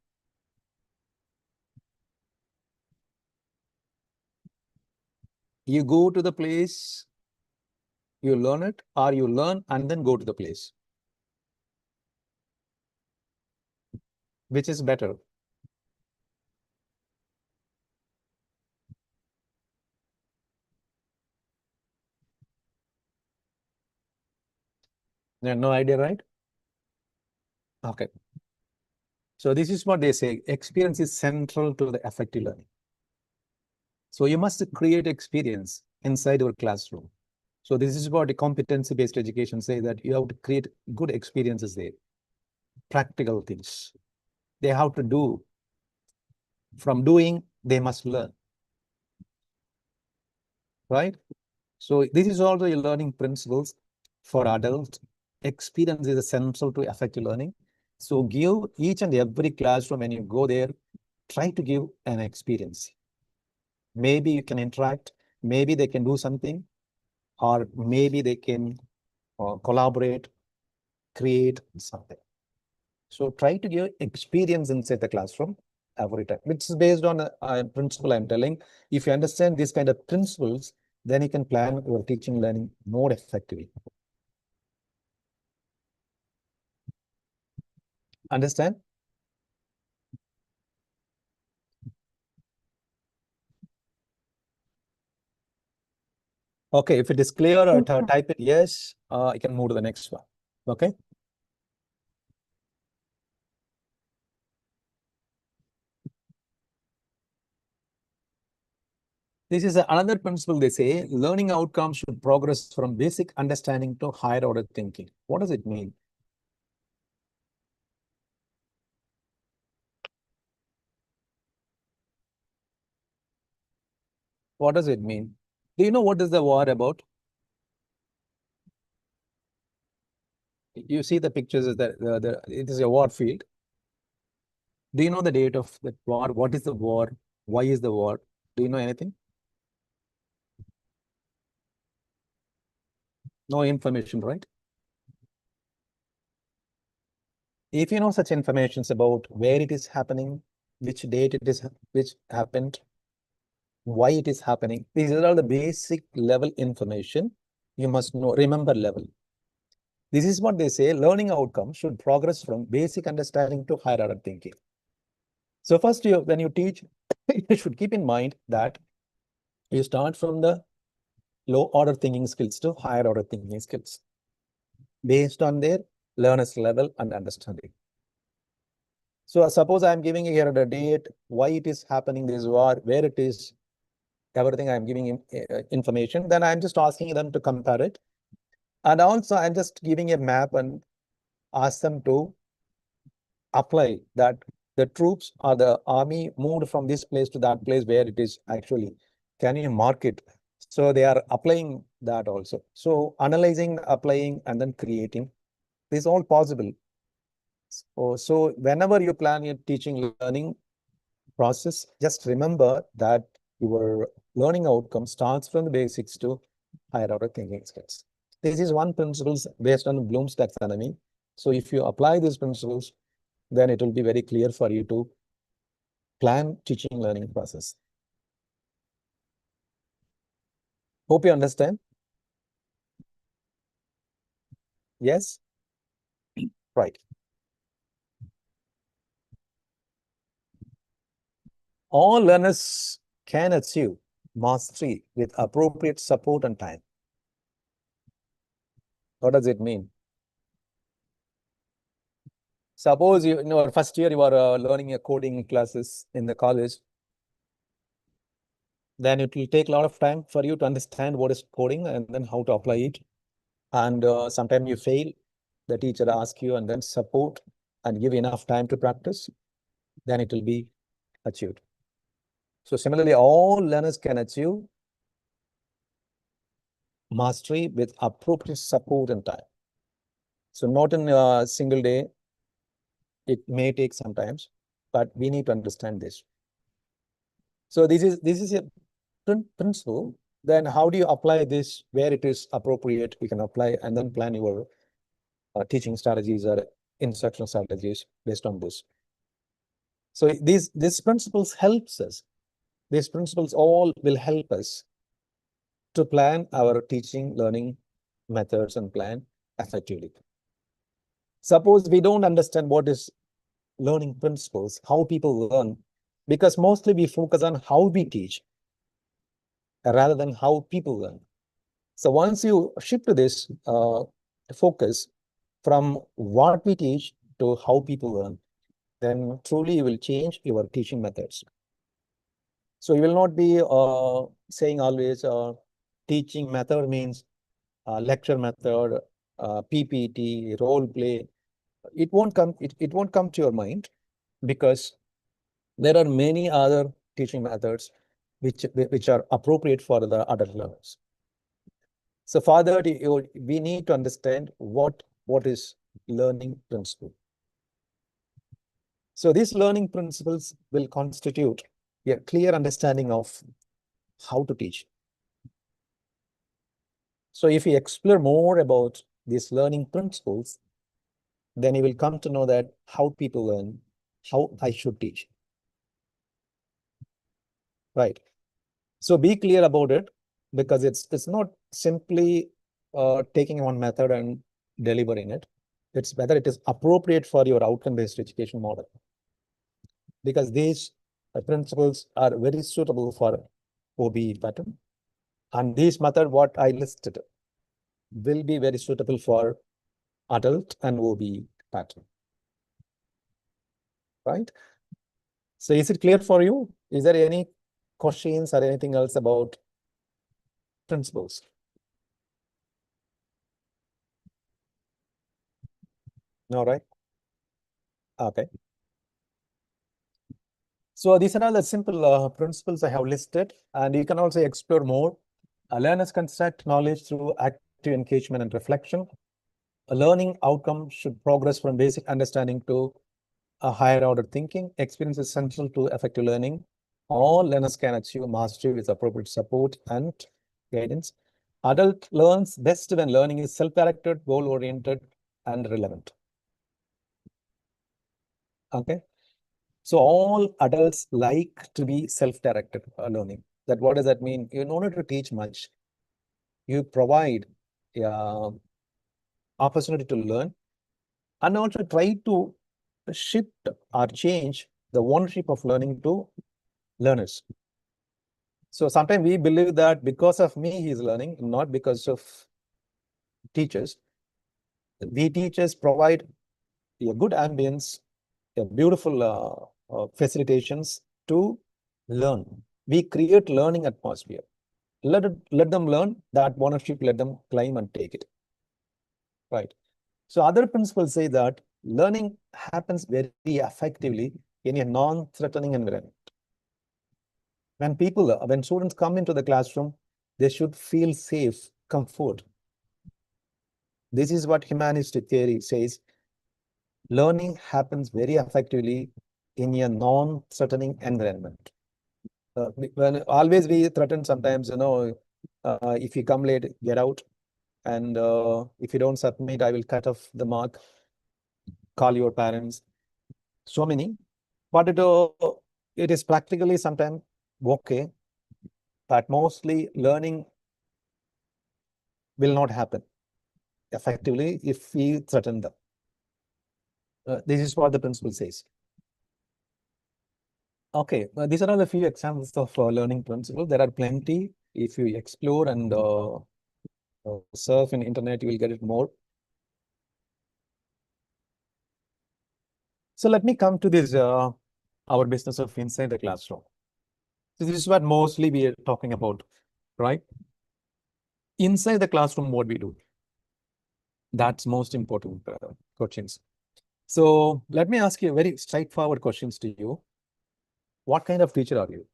You go to the place, you learn it, or you learn and then go to the place. Which is better? No idea, right? Okay. So this is what they say. Experience is central to the effective learning. So you must create experience inside your classroom. So this is what the competency-based education say, that you have to create good experiences there, practical things. they have to do. From doing, they must learn. Right? So this is also your learning principles for adults. Experience is essential to effective learning. So give each and every classroom when you go there, try to give an experience. Maybe you can interact, maybe they can do something, or maybe they can collaborate, create something. So try to give experience inside the classroom every time, which is based on a principle I'm telling. If you understand these kind of principles, then you can plan your teaching learning more effectively. Understand? Okay, if it is clear, Yes, sir. type it yes. I can move to the next one. Okay. This is another principle. They say learning outcomes should progress from basic understanding to higher order thinking. What does it mean? What does it mean? Do you know what is the war about? You see the pictures is that it is a war field. Do you know the date of that war? What is the war? Why is the war? Do you know anything? No information, right? If you know such information about where it is happening, which date it is, which happened, why it is happening, these are all the basic level information you must know, remember level. This is what they say, learning outcomes should progress from basic understanding to higher order thinking. So first, when you teach, you should keep in mind that you start from the low order thinking skills to higher order thinking skills based on their learner's level and understanding. So suppose I'm giving here the date, why it is happening, this war, where it is, everything I'm giving information, then I'm just asking them to compare it. And also I'm just giving a map and ask them to apply that the troops or the army moved from this place to that place where it is actually. Can you mark it? So they are applying that also. So analyzing, applying, and then creating. This is all possible. So whenever you plan your teaching learning process, just remember that your learning outcome starts from the basics to higher order thinking skills. This is one principle based on Bloom's taxonomy. So if you apply these principles, then it will be very clear for you to plan teaching learning process. Hope you understand. Yes? Right. All learners can achieve mastery with appropriate support and time. What does it mean? Suppose you know, first year you are learning a coding classes in the college, then it will take a lot of time for you to understand what is coding and then how to apply it. And sometimes you fail, the teacher asks you and then support and give enough time to practice, then it will be achieved. So similarly, all learners can achieve mastery with appropriate support and time. So not in a single day, it may take some time, but we need to understand this. So this is a principle. Then how do you apply this where it is appropriate? We can apply and then plan your teaching strategies or instructional strategies based on this. So these principles helps us. These principles all will help us to plan our teaching learning methods and plan effectively. Suppose we don't understand what is learning principles, how people learn, because mostly we focus on how we teach rather than how people learn. So once you shift to this focus from what we teach to how people learn, then truly you will change your teaching methods. So you will not be saying always teaching method means lecture method, PPT, role play. It won't come to your mind. because there are many other teaching methods which are appropriate for the adult learners. So for that, we need to understand what is learning principle. So these learning principles will constitute a clear understanding of how to teach. So if you explore more about these learning principles, then you will come to know that how people learn, how I should teach. Right. So be clear about it, because it's not simply taking one method and delivering it. It's whether it is appropriate for your outcome-based education model. Because these principles are very suitable for OBE pattern. And this method, what I listed, will be very suitable for adult and OBE pattern. Right? So is it clear for you? Is there any questions or anything else about principles? No, right? Okay. So these are all the simple principles I have listed, and you can also explore more. Learners construct knowledge through active engagement and reflection. A learning outcome should progress from basic understanding to a higher order thinking. Experience is central to effective learning. All learners can achieve mastery with appropriate support and guidance. Adult learns best when learning is self-directed, goal-oriented, and relevant. Okay. So all adults like to be self-directed learning. That what does that mean? In order to teach much, you provide opportunity to learn, and also try to shift or change the ownership of learning to learners. So sometimes we believe that because of me, he is learning, not because of teachers. We teachers provide a good ambience, a beautiful facilitations to learn. We create learning atmosphere. Let them learn that ownership, let them climb and take it. Right. So other principles say that learning happens very effectively in a non-threatening environment. When students come into the classroom, they should feel safe, comfort. This is what humanistic theory says. Learning happens very effectively in a non-threatening environment. When always we threaten sometimes, if you come late, get out. And if you don't submit, I will cut off the mark, call your parents. So many. But it is practically sometimes okay. But mostly learning will not happen effectively if we threaten them. This is what the principle says. Okay, these are all a few examples of learning principles. There are plenty. If you explore and surf in internet, you will get it more. So let me come to this, our business of inside the classroom. So this is what mostly we are talking about, right? Inside the classroom, what we do. That's most important questions. So let me ask you a very straightforward questions to you. What kind of teacher are you?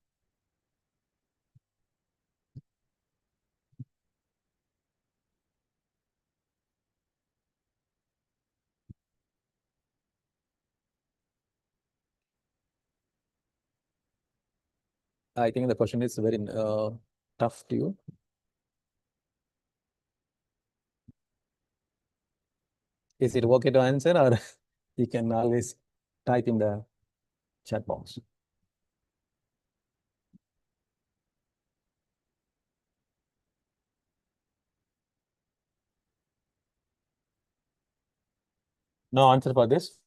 I think the question is very tough to you. Is it okay to answer, or you can always type in the chat box? No answer for this.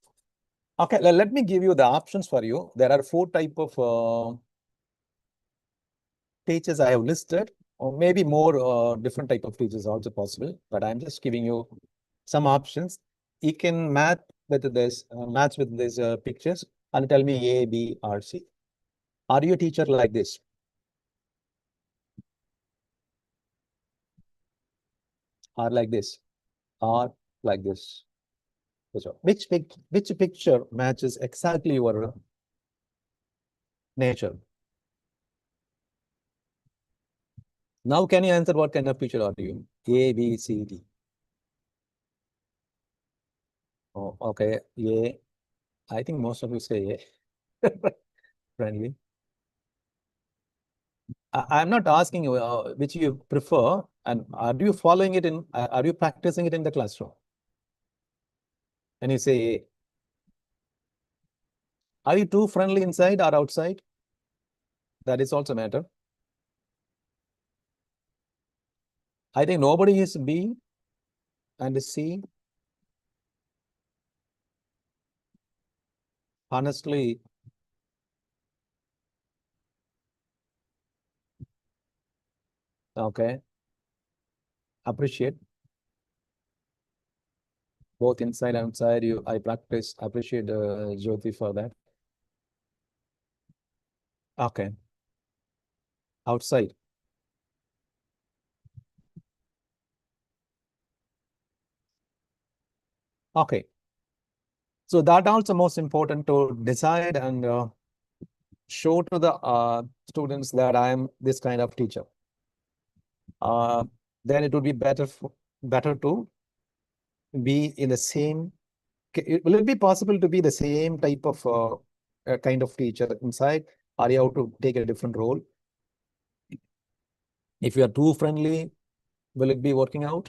Okay, let me give you the options for you. There are 4 type of teachers I have listed, or maybe more different type of teachers also possible, but I'm just giving you some options. You can match with this pictures and tell me A, B, or C. Are you a teacher like this? Or like this? Or like this? Which picture matches exactly your nature? Now, can you answer what kind of picture are you? A, B, C, D. Oh, okay. A. I think most of you say A. Friendly. I'm not asking you which you prefer, and are you following it in? Are you practicing it in the classroom? And you say A. Are you too friendly inside or outside? That is also a matter. I think nobody is B and C. Honestly, okay. Appreciate both inside and outside. I practice. Appreciate Jyoti for that. Okay. Outside. Okay. So that also most important to decide and show to the students that I am this kind of teacher. Then it would be better to be in the same. Will it be possible to be the same type of kind of teacher inside, or you have to take a different role? If you are too friendly, will it be working out?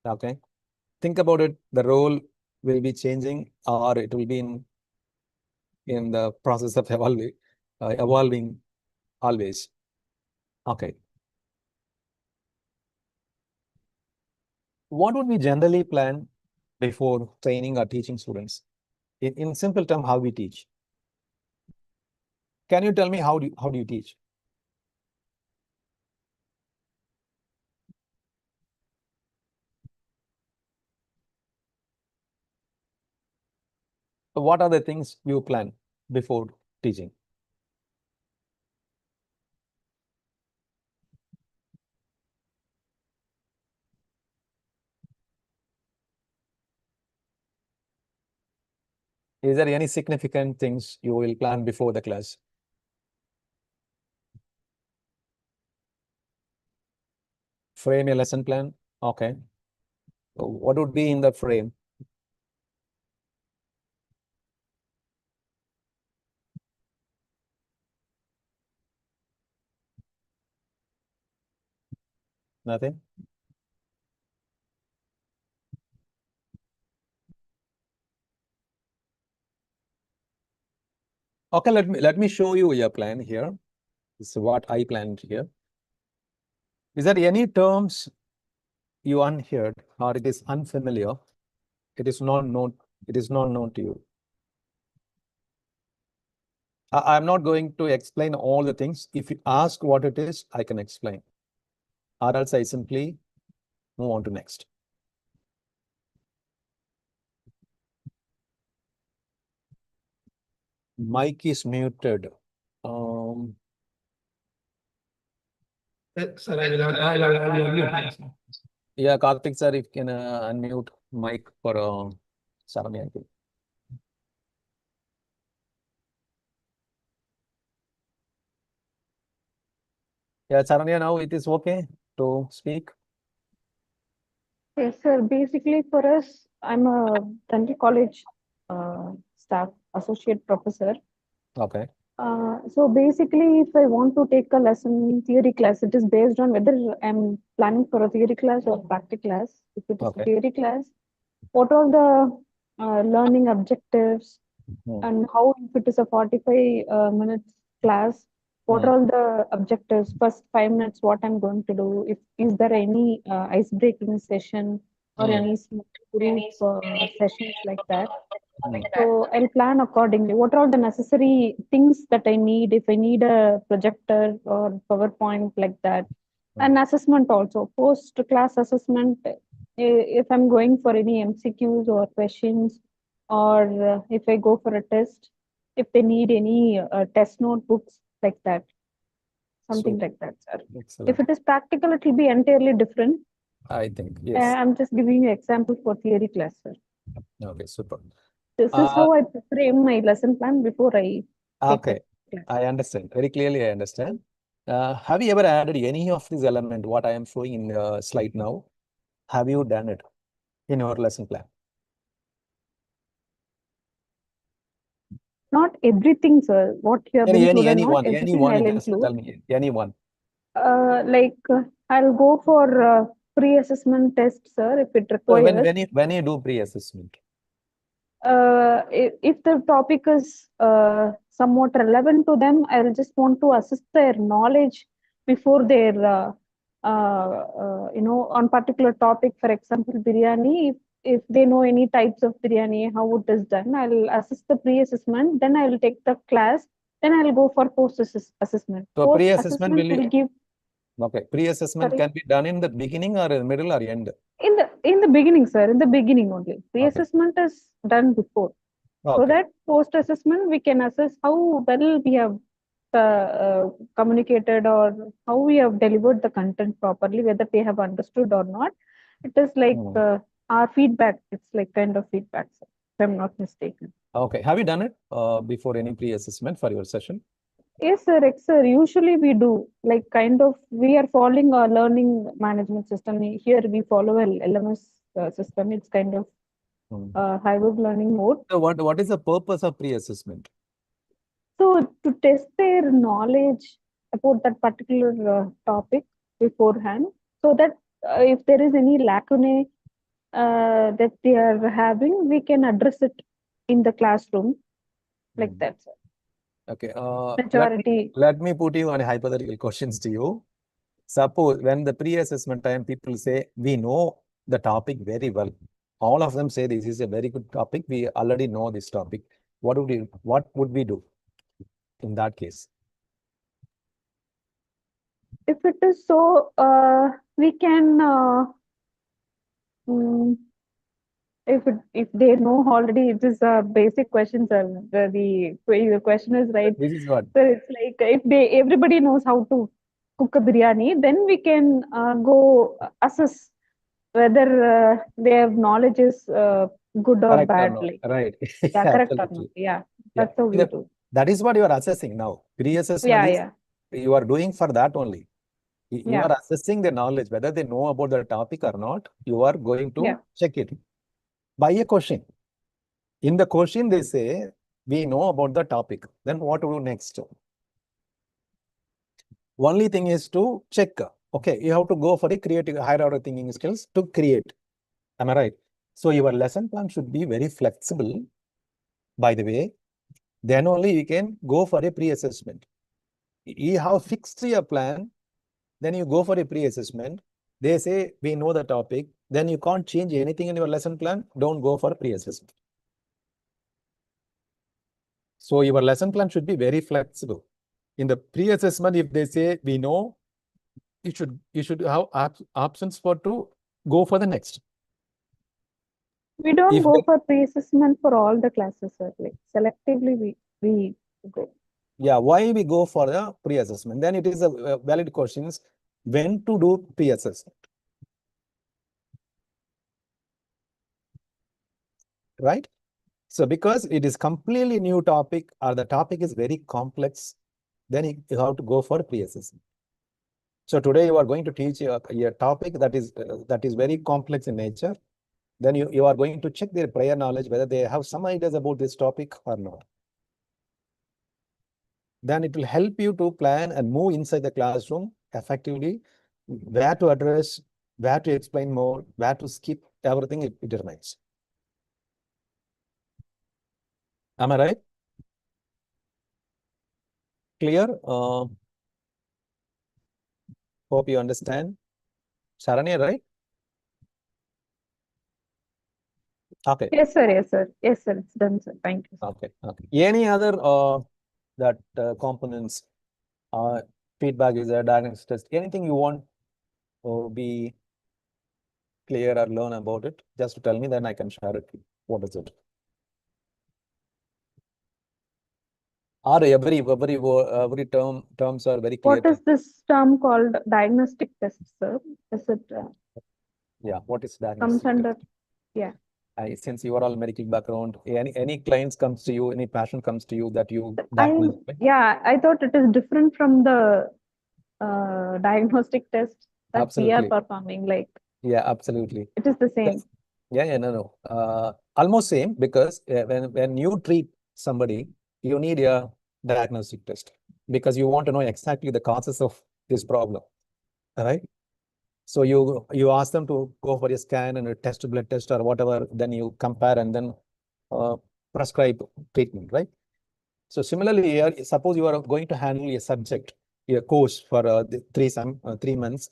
Okay. Think about it. The role will be changing, or it will be in the process of evolving always. Okay. What would we generally plan before training or teaching students? In simple terms, how we teach. Can you tell me how do you teach? So what are the things you plan before teaching? Is there any significant things you will plan before the class? Frame a lesson plan. Okay. So what would be in the frame? Nothing. Okay, let me show you your plan here. This is what I planned here. Is there any terms you unheard or it is unfamiliar? It is not known to you. I'm not going to explain all the things. If you ask what it is, I can explain. Or else I simply move on to next. Mic is muted. Sir, I'll unmute. Yeah, Karthik sir, if you can unmute mic for Saranya, I think. Yeah, Saranya, now it is okay to speak. Yes, sir. Basically, for us, I'm a dental college staff associate professor. Okay. So basically, if I want to take a lesson theory class, it is based on whether I'm planning for a theory class or practical class. If it is Okay. a theory class, what are the learning objectives, and how, if it is a 45 minutes class, what are all the objectives? First 5 minutes, what I'm going to do? If is there any ice breaking session or any small group sessions like that? So I'll plan accordingly. What are all the necessary things that I need if I need a projector or PowerPoint like that? And assessment also, post class assessment. If I'm going for any MCQs or questions, or if I go for a test, if they need any test notebooks like that, something like that, sir. Excellent. If it is practical, it will be entirely different. I think, yes. I'm just giving you example for theory class, sir. Okay, super. This is how I frame my lesson plan before I take Okay, the class. I understand. Very clearly, I understand. Have you ever added any of this element, what I am showing in the slide now? Have you done it in your lesson plan? Not everything, sir. What you have been told, and not everything anyone, I'll just include. tell me, anyone. I'll go for pre-assessment test, sir, if it So requires. when you do pre-assessment, If the topic is somewhat relevant to them, I'll just want to assess their knowledge before their, on particular topic. For example, biryani. If they know any types of biryani, how it is done, I'll assess the pre-assessment. Then I'll take the class. Then I'll go for post-assessment. so pre-assessment Post-assessment will give. Okay, pre-assessment can be done in the beginning or in the middle or end? In the beginning, sir. In the beginning only. Pre-assessment is done before. So that post-assessment, we can assess how well we have communicated or how we have delivered the content properly, whether they have understood or not. It is like our feedback. It's like kind of feedback, sir, if I'm not mistaken. Okay. Have you done it before any pre-assessment for your session? Yes, sir. Sir. Usually we do. Like kind of, we are following a learning management system. Here we follow a LMS system. It's kind of hybrid learning mode. So what is the purpose of pre-assessment? So to test their knowledge about that particular topic beforehand, so that if there is any lacunae that they are having, we can address it in the classroom like that, sir. Okay. Majority. Let me put you on hypothetical questions to you. Suppose when the pre-assessment time, people say, we know the topic very well. All of them say this is a very good topic. We already know this topic. What would we do in that case? If it is so, we can if they know already, it is a basic question, sir. The question is right. This is what? So it's like if everybody knows how to cook a biryani, then we can go assess whether their knowledge is good or Correct bad. or Like, right. yeah, correct or not. Absolutely. Yeah, that's how we do. That is what you are assessing now. Pre-assessment is you are doing for that only. You are assessing the knowledge, whether they know about the topic or not. You are going to check it by a question. In the question, they say, we know about the topic. Then what to do next? Only thing is to check. Okay, you have to go for a creative, higher order thinking skills to create. Am I right? So your lesson plan should be very flexible, by the way. Then only you can go for a pre-assessment. You have fixed your plan, then you go for a pre-assessment. They say, we know the topic. Then you can't change anything in your lesson plan. Don't go for pre-assessment. So your lesson plan should be very flexible. In the pre-assessment, if they say, we know, you should have options to go for the next. We don't go for pre-assessment for all the classes, sir. Like selectively we go. Yeah, why we go for the pre-assessment? Then it is a valid question: when to do pre-assessment, right? So because it is completely new topic or the topic is very complex, then you have to go for pre-assessment. So today you are going to teach a topic that is very complex in nature. Then you are going to check their prior knowledge, whether they have some ideas about this topic or not. Then it will help you to plan and move inside the classroom effectively, where to address, where to explain more, where to skip, everything it determines. Am I right? Clear? Hope you understand. Sharanya, right? Okay. Yes, sir. Yes, sir. Yes, sir. It's done, sir. Thank you. Okay. Okay. Any other components, feedback is a diagnosis test, anything you want to be clear or learn about it, just tell me, then I can share it. What is it? Or every terms are very clear. What is this term called diagnostic test, sir? Is it Yeah, what is Comes diagnostic under, test? yeah. Since you are all medical background, any clients comes to you, any patient comes to you that you I, diagnose, right? yeah, I thought it is different from the diagnostic test that we are Absolutely. performing. Like, Yeah, absolutely. it is the same. Yes. Yeah, no. Almost same, because when you treat somebody, you need a diagnostic test because you want to know exactly the causes of this problem, right? So you ask them to go for a scan and a blood test or whatever, then you compare and then prescribe treatment, right? So similarly here, suppose you are going to handle a subject, a course for 3 months,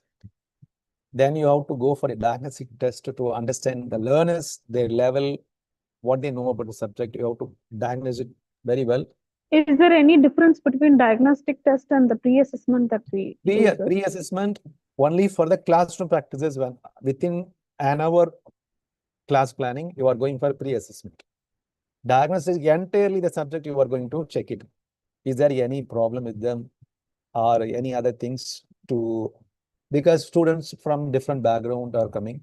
then you have to go for a diagnostic test to understand the learners, their level, what they know about the subject. You have to diagnose it very well. Is there any difference between diagnostic test and the pre-assessment that we do, sir? Pre-assessment only for the classroom practices. When within an hour class planning, you are going for pre-assessment. Diagnosis entirely the subject you are going to check it. Is there any problem with them or any other things to, because students from different background are coming.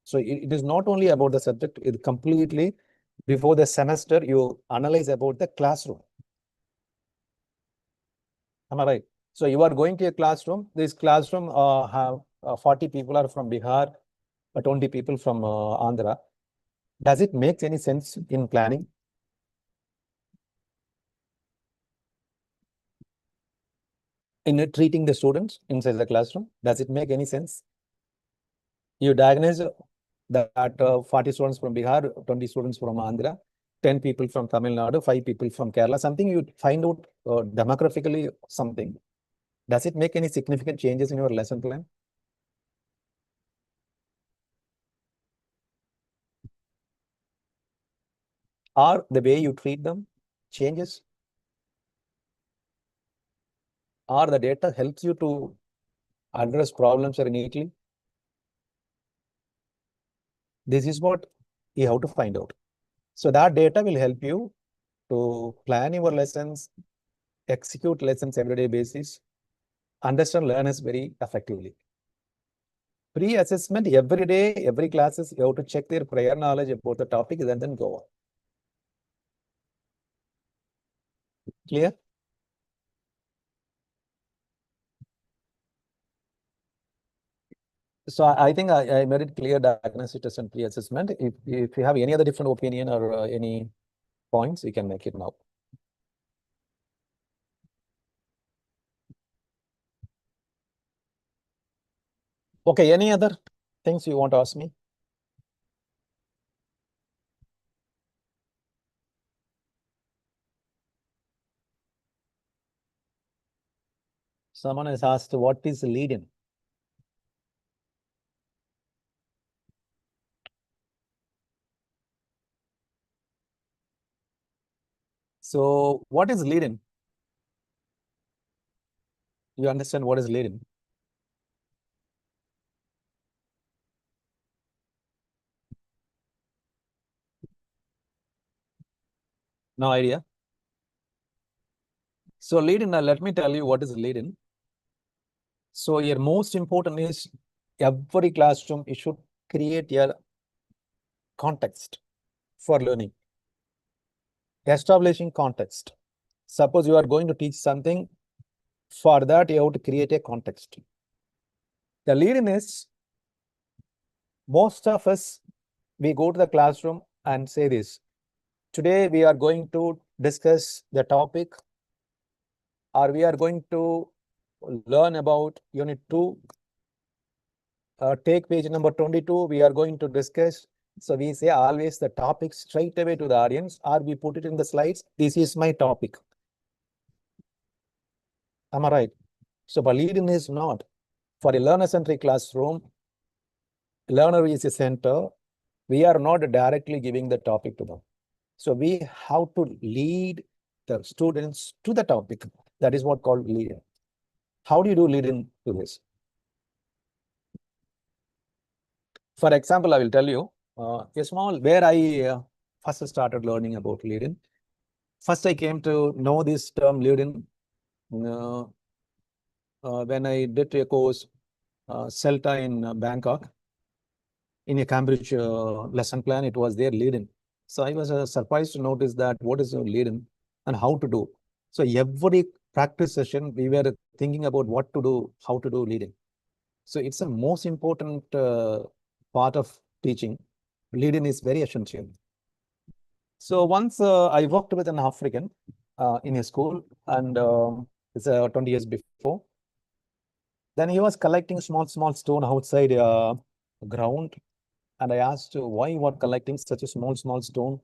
So it is not only about the subject, it completely before the semester, you analyze about the classroom. Am I right? So you are going to a classroom, this classroom have 40 people are from Bihar, 20 people from Andhra. Does it make any sense in planning? In treating the students inside the classroom, does it make any sense? You diagnose that 40 students from Bihar, 20 students from Andhra, 10 people from Tamil Nadu, 5 people from Kerala, something you find out demographically something. Does it make any significant changes in your lesson plan? Or the way you treat them changes? Or the data helps you to address problems very neatly? This is what you have to find out. So that data will help you to plan your lessons, execute lessons everyday basis, understand learners very effectively. Pre-assessment every day, every classes, you have to check their prior knowledge about the topic and then go on. Clear? So I think I made it clear diagnostic test and pre-assessment. If you have any other different opinion or any points, you can make it now. Okay, any other things you want to ask me? Someone has asked, what is lead-in? So what is lead-in? You understand what is lead-in? No idea. So lead-in, let me tell you what is lead-in. So your most important is every classroom, you should create a context for learning. Establishing context. Suppose you are going to teach something, for that you have to create a context. The lead-in is, most of us, we go to the classroom and say this. Today we are going to discuss the topic, or we are going to learn about unit 2. Take page number 22, we are going to discuss. So we say always the topic straight away to the audience, or we put it in the slides. This is my topic. Am I right? So but lead-in is not. For a learner-centric classroom, learner is a center. We are not directly giving the topic to them. So we have to lead the students to the topic. That is what called lead-in. How do you do lead-in to this? For example, I will tell you a small where I first started learning about lead-in. First, I came to know this term lead-in when I did a course, CELTA in Bangkok. in a Cambridge lesson plan, it was there lead-in. So I was surprised to notice that what is a lead-in and how to do. So every practice session, we were thinking about what to do, how to do lead-in. So it's a most important part of teaching. Lead-in is very essential. So once I worked with an African in a school, and it's 20 years before. Then he was collecting small stone outside ground, and I asked why you are collecting such a small stone,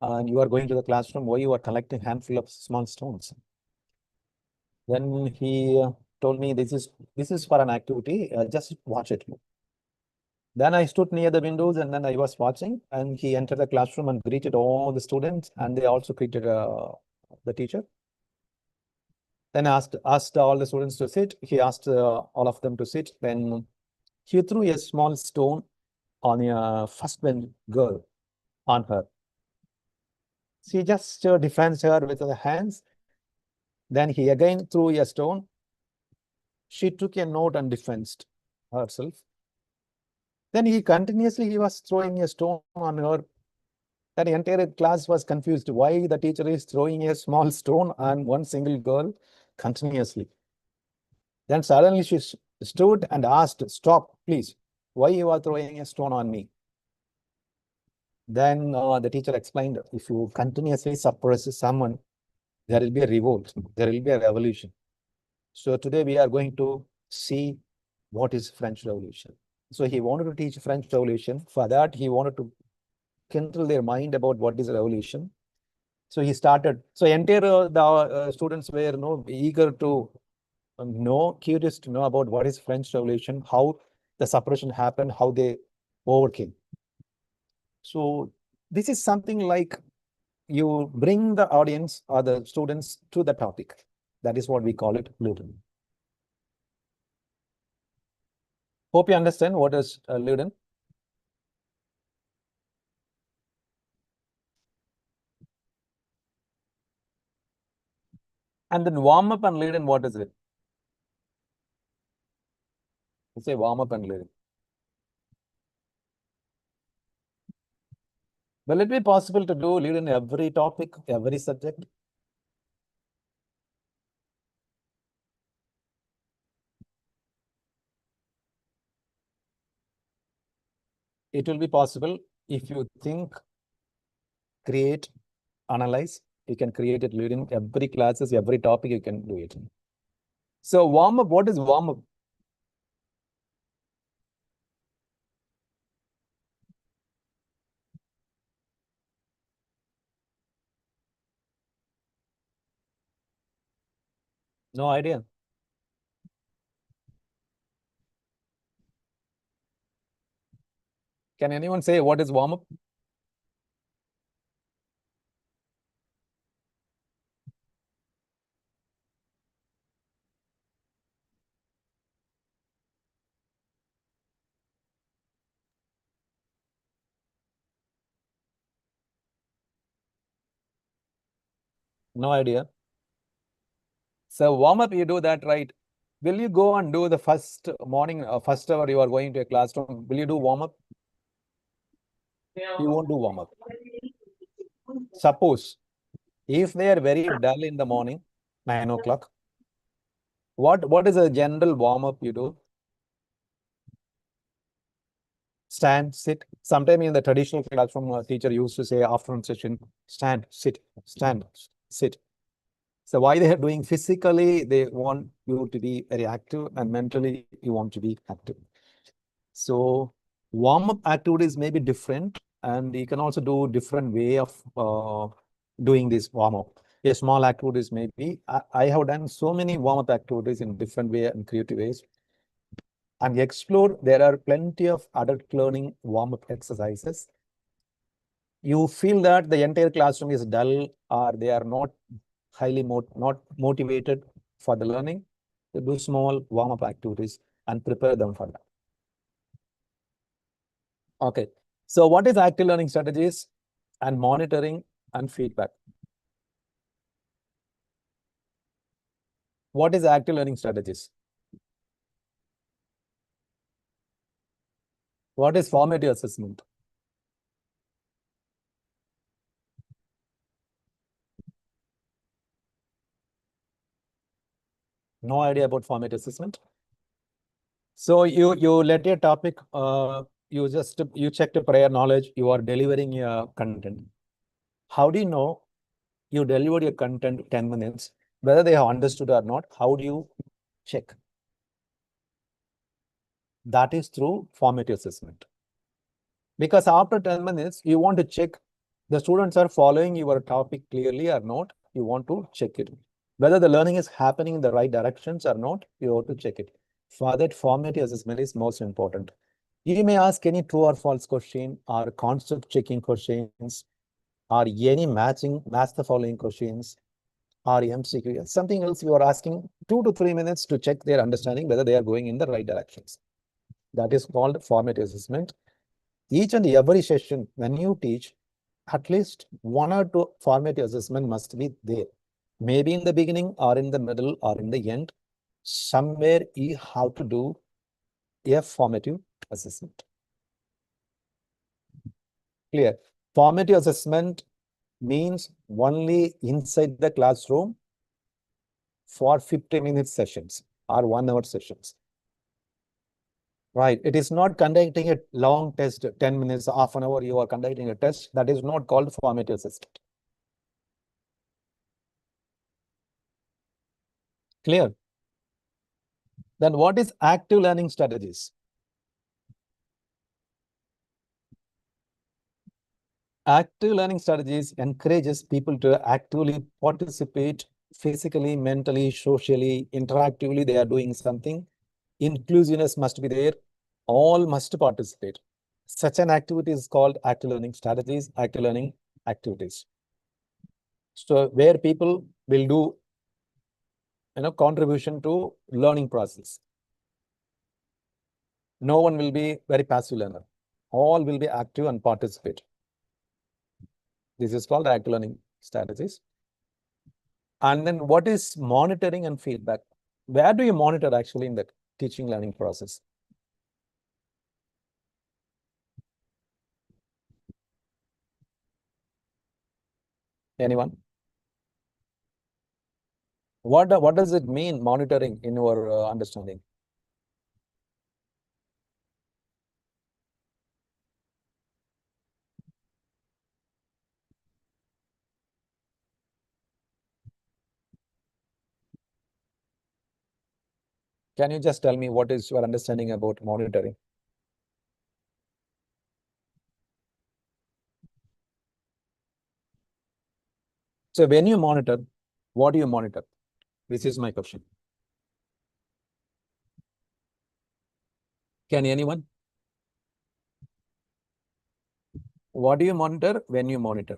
and you are going to the classroom. Why you are collecting handful of small stones? Then he told me this is for an activity. Just watch it. Then I stood near the windows and then I was watching, and he entered the classroom and greeted all the students, and they also greeted the teacher. Then asked all the students to sit. He asked all of them to sit. Then he threw a small stone on a first bench girl, on her. She just defends her with her hands. Then he again threw a stone. She took a note and defended herself. Then he was throwing a stone on her. That entire class was confused why the teacher is throwing a small stone on one single girl continuously. Then suddenly she stood and asked, "Stop, please. Why you are throwing a stone on me?" Then the teacher explained, if you continuously suppress someone, there will be a revolt, there will be a revolution. So today we are going to see what is French Revolution. So he wanted to teach French Revolution. For that, he wanted to kindle their mind about what is revolution. So he started. So entire the students were eager to curious to know about what is French Revolution, how the suppression happened, how they overcame. So this is something like you bring the audience or the students to the topic. That is what we call it lead-in. Hope you understand what is lead-in. And then warm-up and lead-in, what is it? Let's say warm-up and lead-in. Will it be possible to do lead-in every topic, every subject? It will be possible if you think, create, analyze. You can create it lead-in every classes, every topic you can do it. So warm-up, what is warm-up? No idea. Can anyone say what is warm-up? No idea. So warm-up, you do that, right? Will you go and do the first morning, first hour you are going to a classroom? Will you do warm-up? You won't do warm-up. Suppose if they are very dull in the morning, 9 o'clock, what is a general warm-up you do? Stand, sit. Sometime in the traditional classroom, teacher used to say afternoon session, stand, sit, stand, sit. So why they are doing physically, they want you to be very active, and mentally you want to be active. So warm-up activities may be different, and you can also do different way of doing this warm-up. A small activities maybe. I have done so many warm-up activities in different way and creative ways. And explore, there are plenty of adult learning warm-up exercises. You feel that the entire classroom is dull, or they are not highly not motivated for the learning, you do small warm-up activities and prepare them for that. Okay. So what is active learning strategies and monitoring and feedback? What is active learning strategies? What is formative assessment? No idea about formative assessment. So you let your topic, you checked prior knowledge, you are delivering your content. How do you know you delivered your content 10 minutes, whether they have understood or not? How do you check? That is through formative assessment. Because after 10 minutes, you want to check the students are following your topic clearly or not. You want to check it. Whether the learning is happening in the right directions or not, you have to check it. For that, formative assessment is most important. You may ask any true or false question or concept checking questions or any match the following questions or MCQ. Something else you are asking 2 to 3 minutes to check their understanding whether they are going in the right directions. That is called formative assessment. Each and every session, when you teach, at least 1 or 2 formative assessment must be there. Maybe in the beginning or in the middle or in the end, somewhere you have to do a formative assessment. Clear? Formative assessment means only inside the classroom for 50-minute sessions or 1-hour sessions. Right. It is not conducting a long test, 10 minutes, half an hour, you are conducting a test. That is not called formative assessment. Clear? Then what is active learning strategies? Active learning strategies encourages people to actively participate physically, mentally, socially, interactively. They are doing something. Inclusiveness must be there. All must participate. Such an activity is called active learning strategies, active learning activities. So where people will do contribution to learning process. No one will be very passive learner. All will be active and participate. This is called active learning strategies. And then what is monitoring and feedback? Where do you monitor actually in the teaching learning process? Anyone? What does it mean, monitoring, in your understanding? Can you just tell me what is your understanding about monitoring? So when you monitor, what do you monitor? This is my question. Can anyone? What do you monitor when you monitor?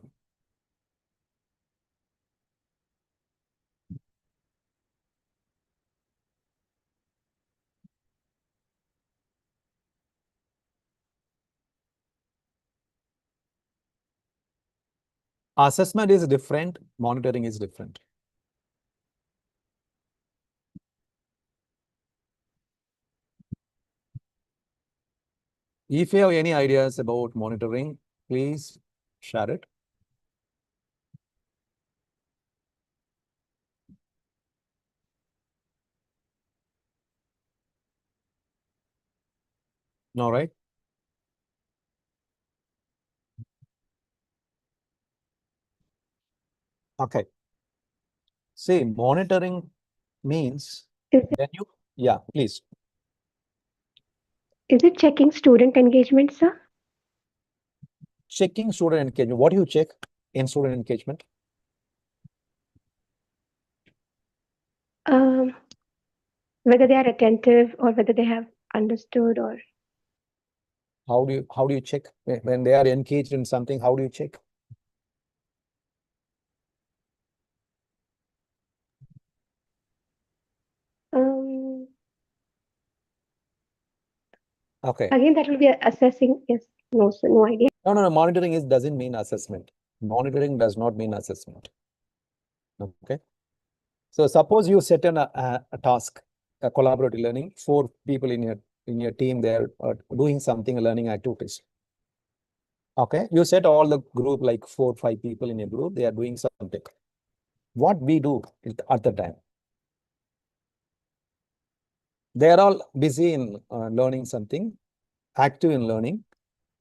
Assessment is different, monitoring is different. If you have any ideas about monitoring, please share it. No, right? Okay. See, monitoring means Is when you, yeah, please. it checking student engagement, sir? Checking student engagement. What do you check in student engagement? Whether they are attentive or whether they have understood or How do you check when they are engaged in something? How do you check? Okay. again that will be assessing. Yes, no, sir, no idea. No. Monitoring doesn't mean assessment. Monitoring does not mean assessment. Okay. So suppose you set a task, a collaborative learning, 4 people in your in your team, they're doing something, learning activities. Okay, you said all the group, like 4 or 5 people in a group, they are doing something. What we do at the time? They are all busy in learning something, active in learning.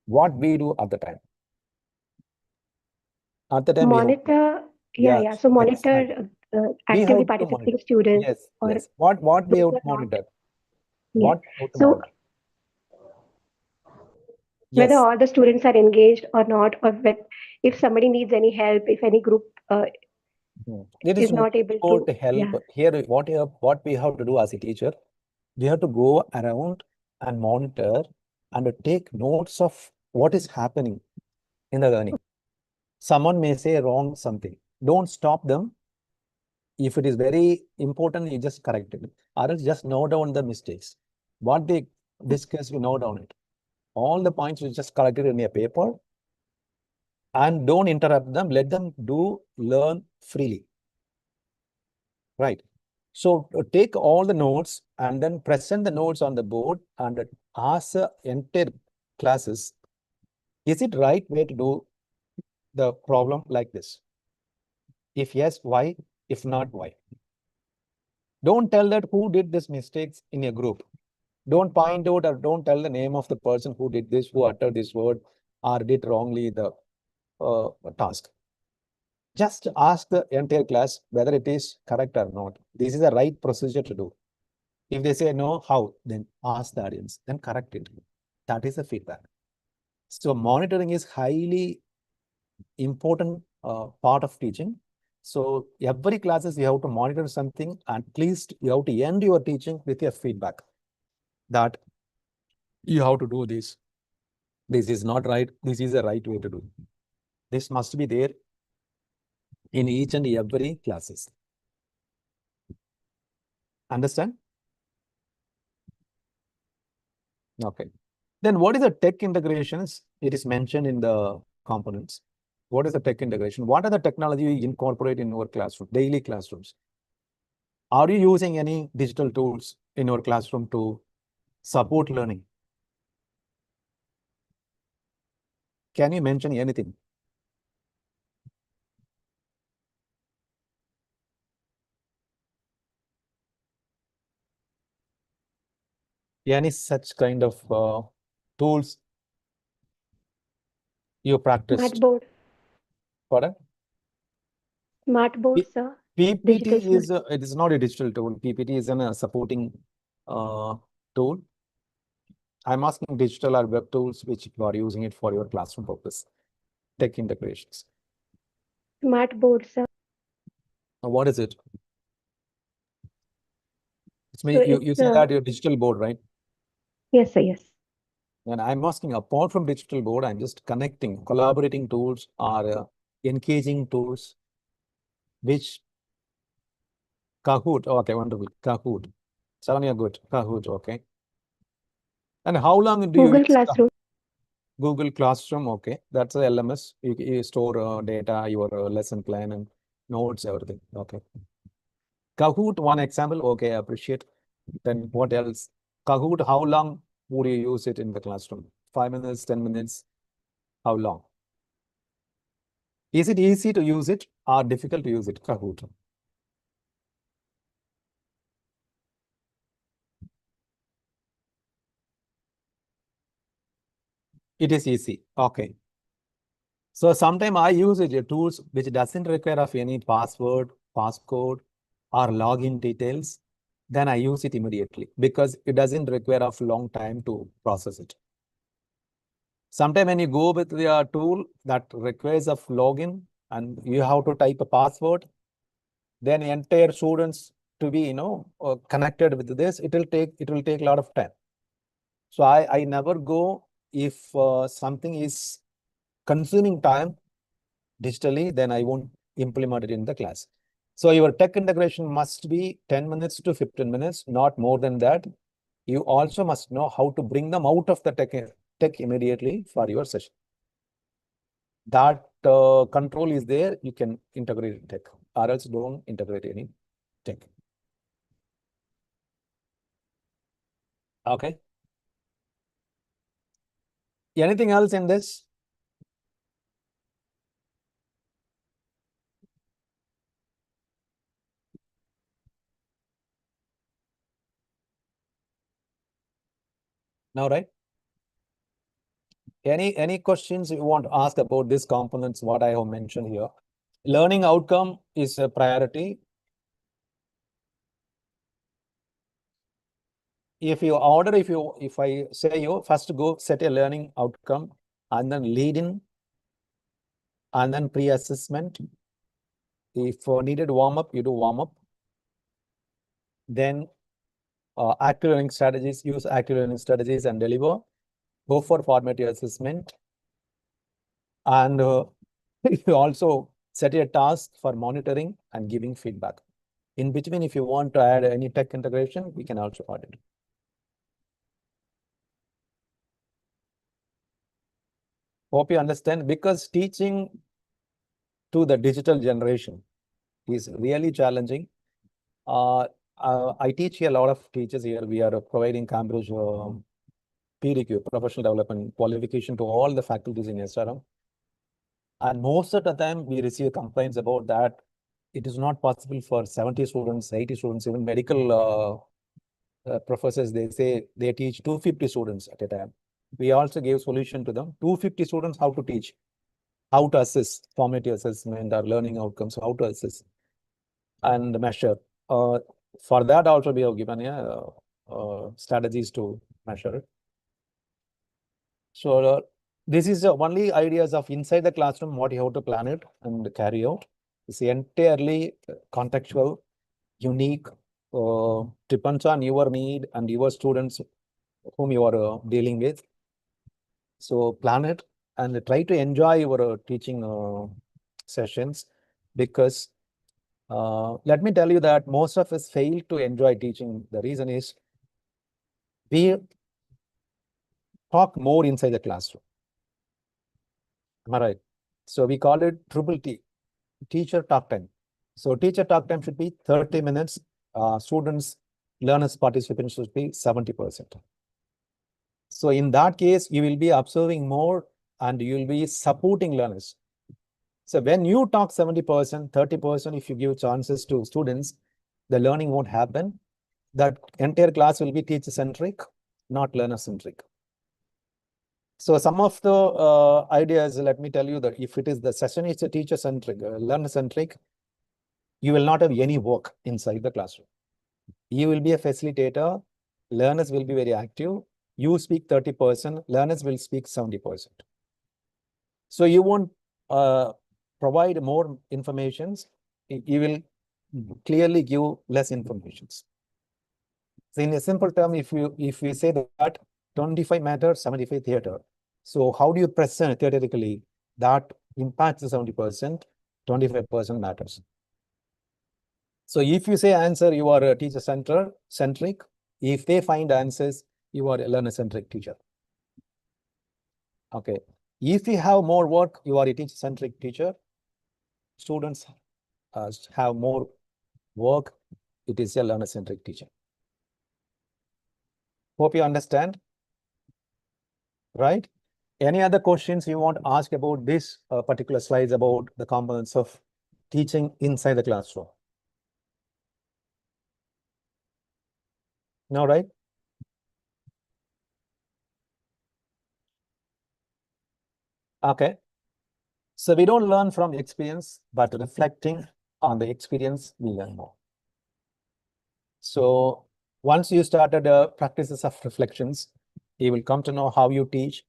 What we do at the time? At the time, Monitor, yeah. So monitor actively participating students. Yes, or yes. What we have those to are not- monitor? Yeah. What we have to So monitor? whether Yes. all the students are engaged or not, or if somebody needs any help, if any group It is not able about to, help. yeah. Here, what we have to do as a teacher, we have to go around and monitor and take notes of what is happening in the learning. Someone may say wrong something. Don't stop them. If it is very important, you just correct it. Or else just note down the mistakes. What they discuss, you note down it. All the points you just corrected in a paper, and don't interrupt them. Let them learn freely. Right. So take all the notes and then present the notes on the board and ask the entire classes, is it right way to do the problem like this? If yes, why? If not, why? Don't tell that who did this mistakes in a group. Don't point out or don't tell the name of the person who did this, who uttered this word or did wrongly the task. Just ask the entire class whether it is correct or not. This is the right procedure to do. If they say no, how? Then ask the audience, then correct it. That is the feedback. So monitoring is highly important part of teaching. So every classes you have to monitor something. At least you have to end your teaching with a feedback that you have to do this. This is not right. This is the right way to do. This must be there in each and every classes. Understand? Okay. Then what is the tech integrations? It is mentioned in the components. What is the tech integration? What are the technology you incorporate in your classroom, daily classrooms? Are you using any digital tools in your classroom to support learning? Can you mention anything? Any such kind of tools you practiced? Smartboard. Pardon? Smartboard, sir. Digital PPT is it is not a digital tool. PPT is a supporting tool. I'm asking digital or web tools which you are using it for your classroom purpose. Tech integrations. Smartboard, sir. What is it? It's me. So You say that your digital board, right? Yes, sir. Yes. And I'm asking, apart from digital board, I'm just connecting, collaborating tools or engaging tools, which Kahoot, okay, wonderful, Kahoot. Savanya, good, Kahoot, okay. And how long do you Google use Classroom. Google Classroom, okay, that's a LMS. You store data, your lesson plan and notes, everything, okay. Kahoot, one example, okay, I appreciate. Then what else? Kahoot, how long would you use it in the classroom? 5 minutes, 10 minutes? How long? Is it easy to use it or difficult to use it, Kahoot? It is easy, okay. So sometimes I use it, tools which doesn't require of any password, passcode, or login details. Then I use it immediately because it doesn't require of long time to process it. Sometimes when you go with the tool that requires of login and you have to type a password, then entire students to be connected with this, it will take a lot of time. So I never go if something is consuming time digitally, then I won't implement it in the class. So your tech integration must be 10 minutes to 15 minutes, not more than that. You also must know how to bring them out of the tech immediately for your session. That control is there, you can integrate tech, or else don't integrate any tech. Okay. Anything else in this? No, right? Any questions you want to ask about these components, what I have mentioned here? Learning outcome is a priority. If I say you first go set a learning outcome and then lead in and then pre-assessment. If needed warm-up, you do warm-up. Then active learning strategies, use active learning strategies and deliver. Go for formative assessment. And you also set a task for monitoring and giving feedback. In between, if you want to add any tech integration, we can also add it. Hope you understand, because teaching to the digital generation is really challenging. I teach here a lot of teachers here. We are providing Cambridge PDQ, professional development qualification, to all the faculties in SRM. And most of the time we receive complaints about that it is not possible for 70 students, 80 students, even medical professors, they say they teach 250 students at a time. We also gave solution to them. 250 students, how to teach, how to assess, formative assessment or learning outcomes, how to assess and measure. For that also we have given strategies to measure it. So this is only ideas of inside the classroom, what you have to plan it and carry out. It's entirely contextual, unique, depends on your need and your students whom you are dealing with. So plan it and try to enjoy your teaching sessions, because let me tell you that most of us fail to enjoy teaching. The reason is we talk more inside the classroom. Am I right? So we call it triple T, teacher talk time. So teacher talk time should be 30 minutes. Students, learners participation should be 70%. So in that case, you will be observing more and you will be supporting learners. So when you talk 70%, 30%, if you give chances to students, the learning won't happen. That entire class will be teacher-centric, not learner-centric. So some of the ideas, let me tell you that if it is the session is a teacher-centric, learner-centric, you will not have any work inside the classroom. You will be a facilitator, learners will be very active, you speak 30%, learners will speak 70%. So you won't provide more informations, you will clearly give less informations. So in a simple term, if we say that 25 matter, 75 theater. So how do you present theoretically that impacts the 70%, 25% matters. So if you say answer, you are a teacher-centric. If they find answers, you are a learner-centric teacher. Okay. If you have more work, you are a teacher-centric teacher. Students have more work, it is a learner-centric teacher. Hope you understand, right? Any other questions you want to ask about this particular slides about the components of teaching inside the classroom? No, right? Okay. So we don't learn from experience, but reflecting on the experience, we learn more. So once you started practices of reflections, you will come to know how you teach.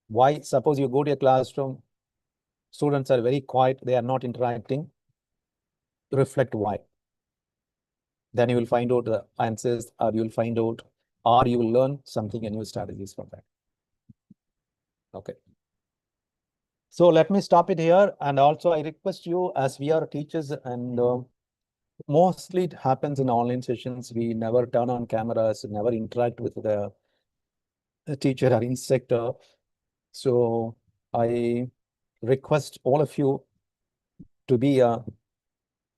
Why, suppose you go to a classroom, students are very quiet, they are not interacting. Reflect why. Then you will find out the answers, or you will find out, or you will learn something and new strategies from that. Okay. So let me stop it here. And also I request you, as we are teachers, and mostly it happens in online sessions, we never turn on cameras, never interact with the teacher or instructor. So I request all of you to be a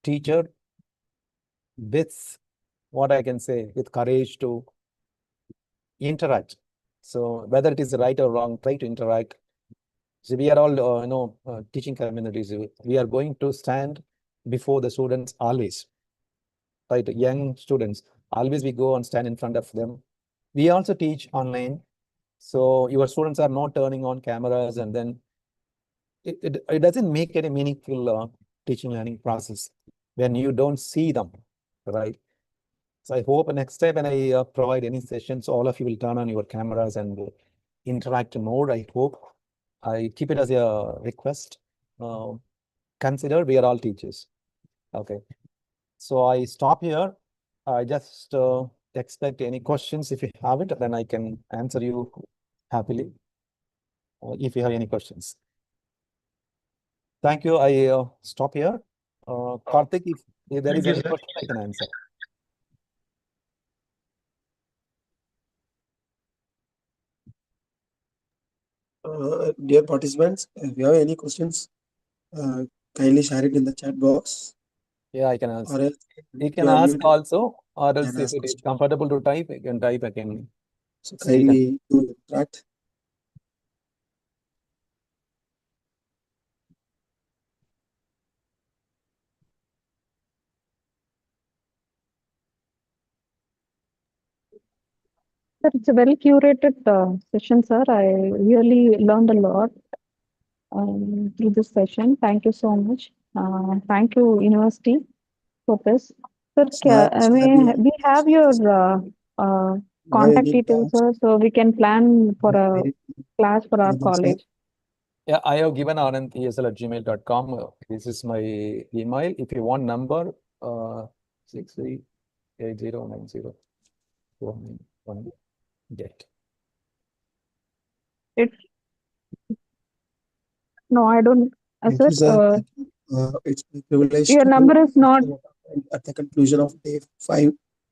teacher with, what I can say, with courage to interact So whether it is right or wrong, try to interact. So we are all, teaching communities. We are going to stand before the students always, right? Young students, always we go and stand in front of them. We also teach online. So your students are not turning on cameras, and then it doesn't make any meaningful teaching learning process when you don't see them, right? So I hope next time when I provide any sessions, all of you will turn on your cameras and interact more. I hope. I keep it as a request. Consider we are all teachers. Okay. So I stop here. I just expect any questions. If you have it, then I can answer you happily. If you have any questions. Thank you. I stop here. Karthik, if there is Thank you, any sir. question, I can answer. Dear participants, if you have any questions, kindly share it in the chat box. Yeah, I can Or answer. else You can you are ask muted. also, or else Can if ask it is question. comfortable to type, you can type again. So See, you can- kindly do interact. Sir, it's a well curated session, sir. I really learned a lot through this session. Thank you so much. Thank you, University, for this. Sir, we have your contact details, sir, so we can plan for a class for our college. Yeah, I have given anandesl@gmail.com. This is my email. If you want number, 638090 get. No, I don't. Thank Sir, you, sir. It's my privilege your to number is not. at the conclusion of day 5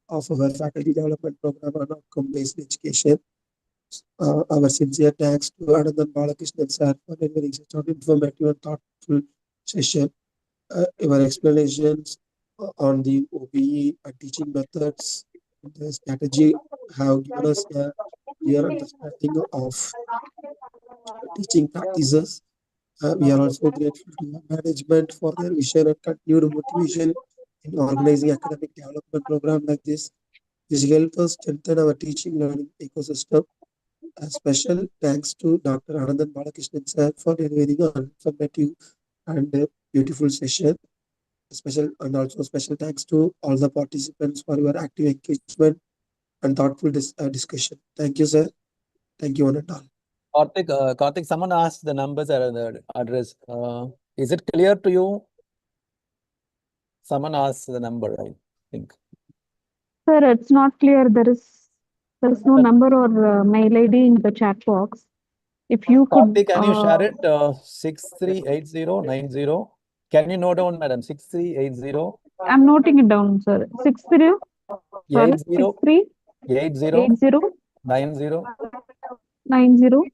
of our faculty development program on outcome-based education. Our sincere thanks to Anandan Balakrishnan sir for delivering such an informative and thoughtful session. Your explanations on the OBE and teaching methods and the strategy have given us a clear understanding of teaching practices. We are also grateful to the management for their vision and continued motivation in organizing academic development program like this. This helps us strengthen our teaching learning ecosystem. A special thanks to Dr. Anandan Balakrishnan sir for delivering an informative and beautiful session. Also special thanks to all the participants for your active engagement and thoughtful discussion. Thank you, sir. Thank you, one and all. Karthik, someone asked the numbers and the address. Is it clear to you? Someone asked the number, I think. Sir, it's not clear. There is no number or mail ID in the chat box. If you could. Karthik, can you share it? 638090. Can you note down, madam? 6380. I'm noting it down, sir. 63. Sorry, 63 80 90 4918.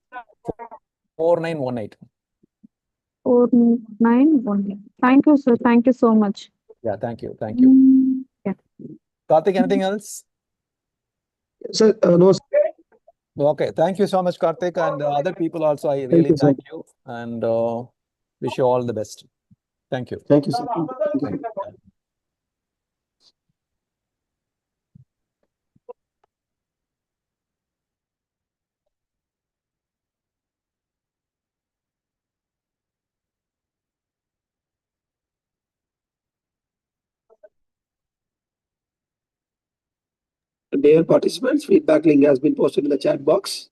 4918. Thank you, sir. Thank you so much. Yeah, thank you. Thank you. Yeah. Karthik, anything else? Sir, no, sir. Okay, thank you so much, Karthik, and other people also. I really you, sir. thank you and wish you all the best. Thank you. Thank you, sir. Thank you. Dear participants, feedback link has been posted in the chat box.